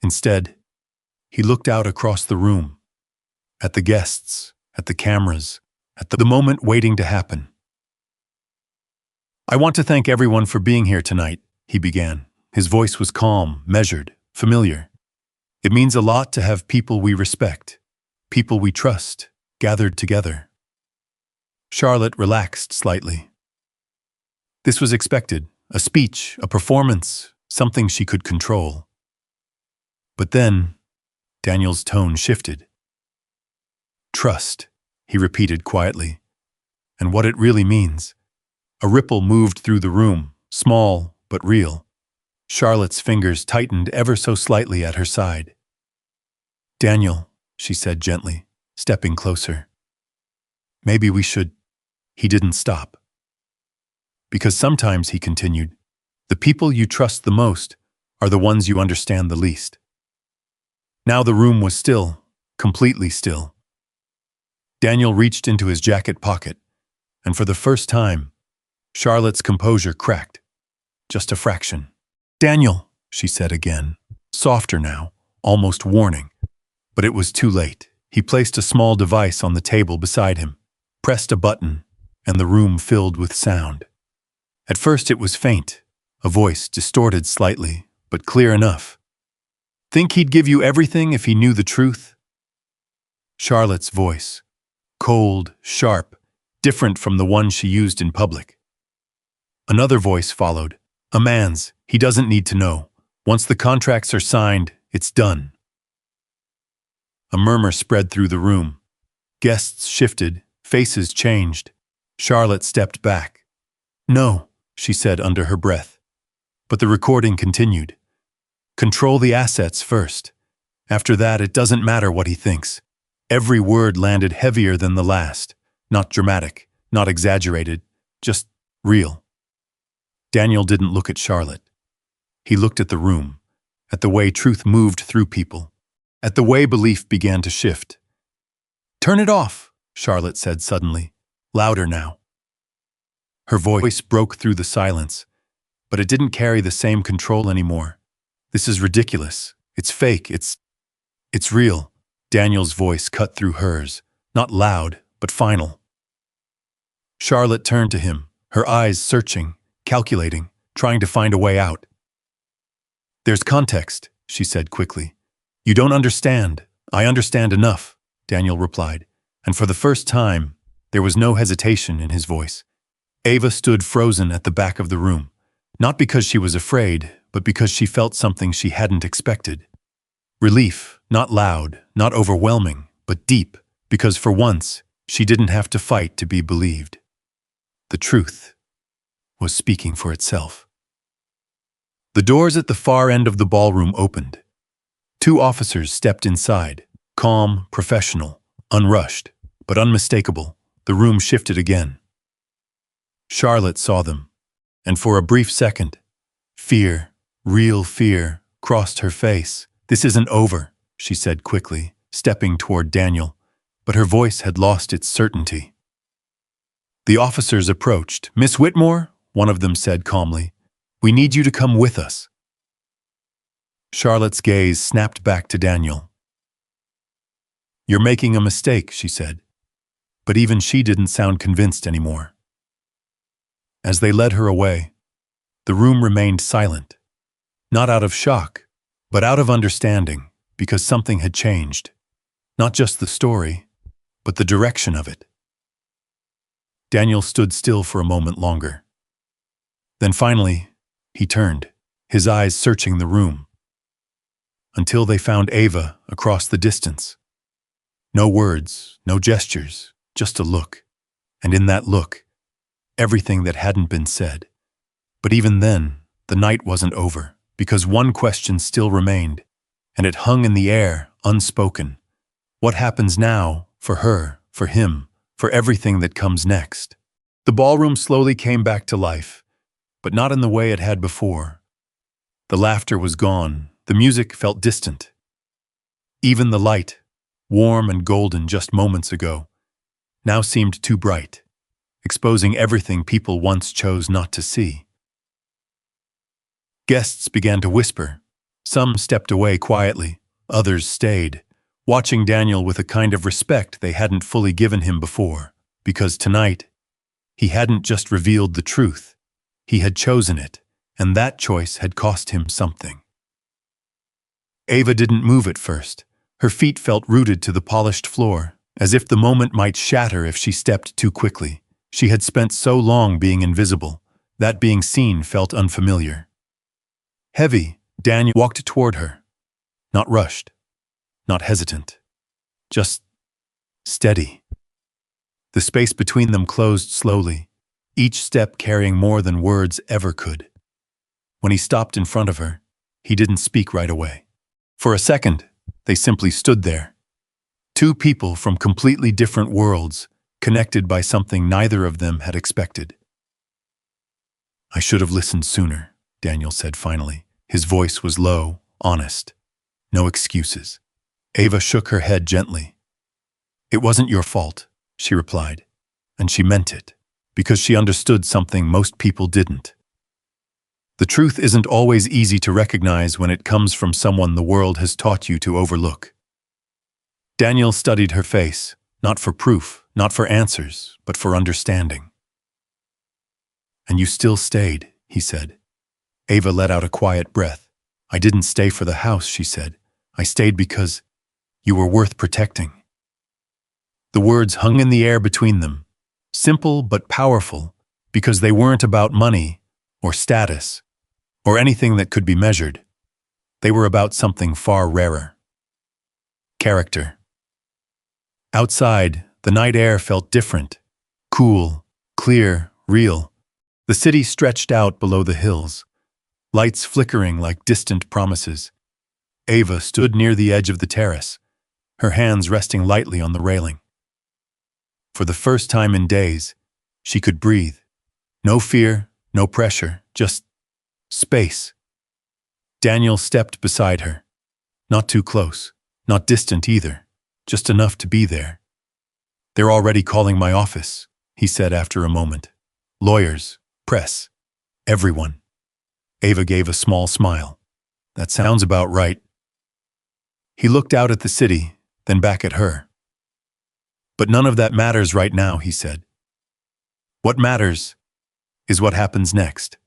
Instead, he looked out across the room, at the guests, at the cameras, at the moment waiting to happen. "I want to thank everyone for being here tonight," he began. His voice was calm, measured, familiar. "It means a lot to have people we respect, people we trust, gathered together." Charlotte relaxed slightly. This was expected, a speech, a performance, something she could control. But then, Daniel's tone shifted. "Trust," he repeated quietly, "and what it really means." A ripple moved through the room, small but real. Charlotte's fingers tightened ever so slightly at her side. "Daniel," she said gently, stepping closer. "Maybe we should—" He didn't stop. "Because sometimes," he continued, "the people you trust the most are the ones you understand the least." Now the room was still, completely still. Daniel reached into his jacket pocket, and for the first time, Charlotte's composure cracked. Just a fraction. "Daniel," she said again, softer now, almost warning. But it was too late. He placed a small device on the table beside him, pressed a button, and the room filled with sound. At first it was faint, a voice distorted slightly, but clear enough. "Think he'd give you everything if he knew the truth?" Charlotte's voice, cold, sharp, different from the one she used in public. Another voice followed, a man's. "He doesn't need to know. Once the contracts are signed, it's done." A murmur spread through the room. Guests shifted, faces changed. Charlotte stepped back. "No," she said under her breath. But the recording continued. "Control the assets first. After that, it doesn't matter what he thinks." Every word landed heavier than the last. Not dramatic, not exaggerated, just real. Daniel didn't look at Charlotte. He looked at the room, at the way truth moved through people, at the way belief began to shift. "Turn it off," Charlotte said suddenly, louder now. Her voice broke through the silence, but it didn't carry the same control anymore. "This is ridiculous. It's fake. It's real." Daniel's voice cut through hers, not loud, but final. Charlotte turned to him, her eyes searching, calculating, trying to find a way out. "There's context," she said quickly. "You don't understand. I understand enough," Daniel replied, and for the first time, there was no hesitation in his voice. Ava stood frozen at the back of the room, not because she was afraid, but because she felt something she hadn't expected. Relief, not loud, not overwhelming, but deep, because for once, she didn't have to fight to be believed. The truth was speaking for itself. The doors at the far end of the ballroom opened. Two officers stepped inside, Calm, professional, unrushed, but unmistakable, the room shifted again. Charlotte saw them, and for a brief second, fear, real fear, crossed her face. "This isn't over," she said quickly, stepping toward Daniel, but her voice had lost its certainty. The officers approached. "Miss Whitmore," one of them said calmly, "we need you to come with us." Charlotte's gaze snapped back to Daniel. "You're making a mistake," she said, but even she didn't sound convinced anymore. As they led her away, the room remained silent, not out of shock, but out of understanding, because something had changed. Not just the story, but the direction of it. Daniel stood still for a moment longer. Then finally, he turned, his eyes searching the room, until they found Ava across the distance. No words, no gestures, just a look. And in that look, everything that hadn't been said. But even then, the night wasn't over, because one question still remained, and it hung in the air, unspoken. What happens now, for her, for him, for everything that comes next? The ballroom slowly came back to life, but not in the way it had before. The laughter was gone, the music felt distant. Even the light, warm and golden just moments ago, now seemed too bright, exposing everything people once chose not to see. Guests began to whisper. Some stepped away quietly, others stayed, watching Daniel with a kind of respect they hadn't fully given him before, because tonight, he hadn't just revealed the truth, he had chosen it, and that choice had cost him something. Ava didn't move at first. Her feet felt rooted to the polished floor, as if the moment might shatter if she stepped too quickly. She had spent so long being invisible, that being seen felt unfamiliar. Heavy, Daniel walked toward her. Not rushed, not hesitant, just steady. The space between them closed slowly, each step carrying more than words ever could. When he stopped in front of her, he didn't speak right away. For a second, they simply stood there. Two people from completely different worlds, connected by something neither of them had expected. "I should have listened sooner," Daniel said finally. His voice was low, honest. No excuses. Ava shook her head gently. "It wasn't your fault," she replied, and she meant it, because she understood something most people didn't. The truth isn't always easy to recognize when it comes from someone the world has taught you to overlook. Daniel studied her face, not for proof, not for answers, but for understanding. "And you still stayed," he said. Ava let out a quiet breath. "I didn't stay for the house," she said. "I stayed because you were worth protecting." The words hung in the air between them, simple but powerful, because they weren't about money or status or anything that could be measured. They were about something far rarer. Character. Outside, the night air felt different, cool, clear, real. The city stretched out below the hills, lights flickering like distant promises. Ava stood near the edge of the terrace, her hands resting lightly on the railing. For the first time in days, she could breathe. No fear, no pressure, just space. Daniel stepped beside her. Not too close, not distant either, just enough to be there. "They're already calling my office," he said after a moment. "Lawyers, press, everyone." Ava gave a small smile. "That sounds about right." He looked out at the city, then back at her. "But none of that matters right now," he said. "What matters is what happens next."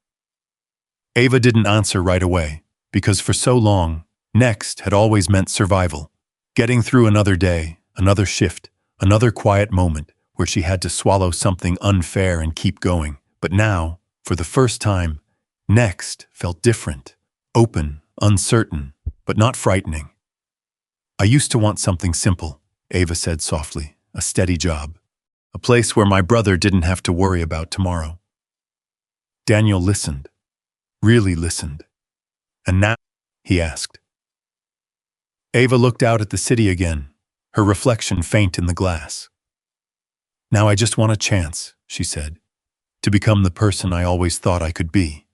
Ava didn't answer right away, because for so long, next had always meant survival. Getting through another day, another shift, another quiet moment where she had to swallow something unfair and keep going. But now, for the first time, next felt different, open, uncertain, but not frightening. "I used to want something simple," Ava said softly, "a steady job, a place where my brother didn't have to worry about tomorrow." Daniel listened, really listened. "And now?" he asked. Ava looked out at the city again, her reflection faint in the glass. "Now I just want a chance," she said, "to become the person I always thought I could be."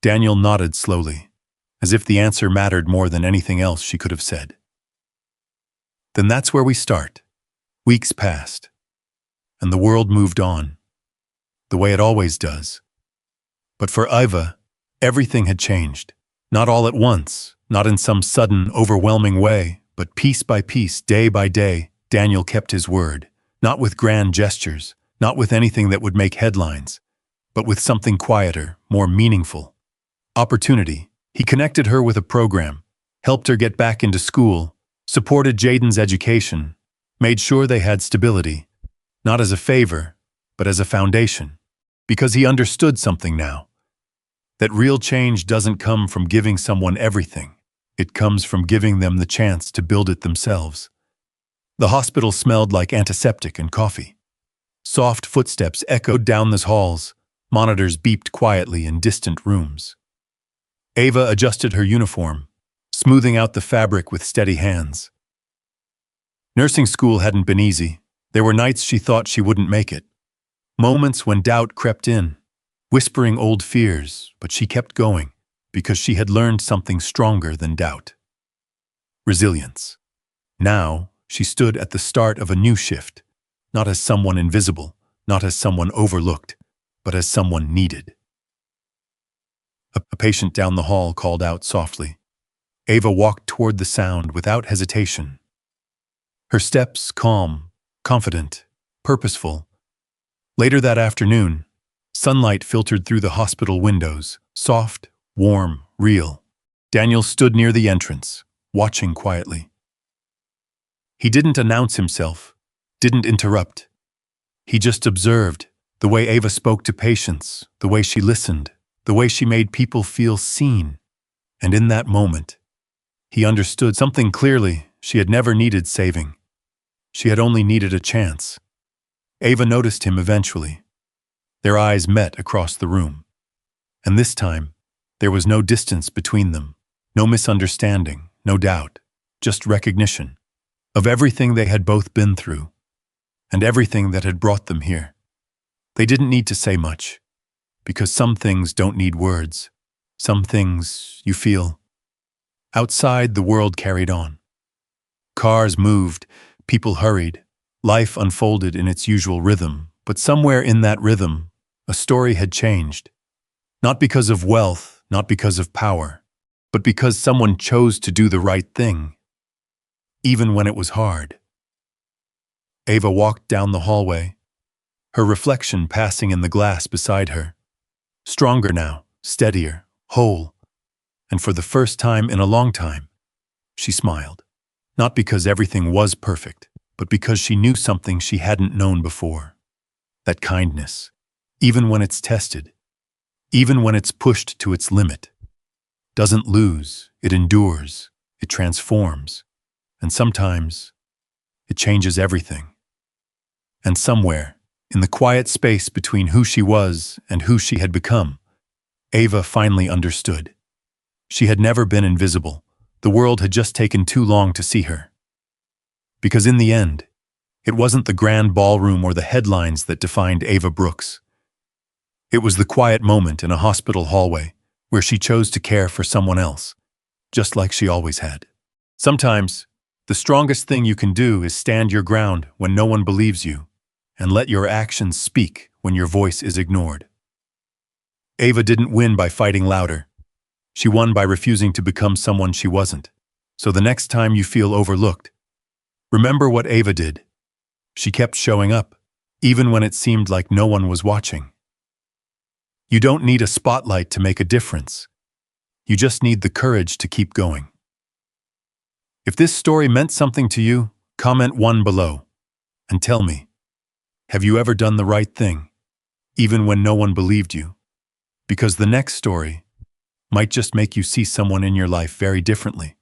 Daniel nodded slowly, as if the answer mattered more than anything else she could have said. Then that's where we start. Weeks passed, and the world moved on, the way it always does. But for Ava, everything had changed. Not all at once, not in some sudden, overwhelming way, but piece by piece, day by day, Daniel kept his word, not with grand gestures, not with anything that would make headlines, but with something quieter, more meaningful. Opportunity. He connected her with a program, helped her get back into school, supported Jaden's education, made sure they had stability, not as a favor, but as a foundation, because he understood something now. That real change doesn't come from giving someone everything. It comes from giving them the chance to build it themselves. The hospital smelled like antiseptic and coffee. Soft footsteps echoed down the halls. Monitors beeped quietly in distant rooms. Ava adjusted her uniform, smoothing out the fabric with steady hands. Nursing school hadn't been easy. There were nights she thought she wouldn't make it. Moments when doubt crept in, whispering old fears, but she kept going because she had learned something stronger than doubt. Resilience. Now, she stood at the start of a new shift, not as someone invisible, not as someone overlooked, but as someone needed. A patient down the hall called out softly. Ava walked toward the sound without hesitation. Her steps calm, confident, purposeful. Later that afternoon, sunlight filtered through the hospital windows, soft, warm, real. Daniel stood near the entrance, watching quietly. He didn't announce himself, didn't interrupt. He just observed the way Ava spoke to patients, the way she listened, the way she made people feel seen. And in that moment, he understood something clearly. She had never needed saving. She had only needed a chance. Ava noticed him eventually. Their eyes met across the room. And this time, there was no distance between them, no misunderstanding, no doubt, just recognition of everything they had both been through, and everything that had brought them here. They didn't need to say much, because some things don't need words. Some things you feel. Outside, the world carried on. Cars moved, people hurried, life unfolded in its usual rhythm, but somewhere in that rhythm, a story had changed. Not because of wealth, not because of power, but because someone chose to do the right thing, even when it was hard. Ava walked down the hallway, her reflection passing in the glass beside her. Stronger now, steadier, whole, and for the first time in a long time, she smiled. Not because everything was perfect, but because she knew something she hadn't known before. That kindness, even when it's tested, even when it's pushed to its limit, doesn't lose, it endures, it transforms, and sometimes it changes everything. And somewhere, in the quiet space between who she was and who she had become, Ava finally understood. She had never been invisible. The world had just taken too long to see her. Because in the end, it wasn't the grand ballroom or the headlines that defined Ava Brooks. It was the quiet moment in a hospital hallway where she chose to care for someone else, just like she always had. Sometimes, the strongest thing you can do is stand your ground when no one believes you, and let your actions speak when your voice is ignored. Ava didn't win by fighting louder. She won by refusing to become someone she wasn't. So the next time you feel overlooked, remember what Ava did. She kept showing up, even when it seemed like no one was watching. You don't need a spotlight to make a difference. You just need the courage to keep going. If this story meant something to you, comment 1 below and tell me, have you ever done the right thing, even when no one believed you? Because the next story might just make you see someone in your life very differently.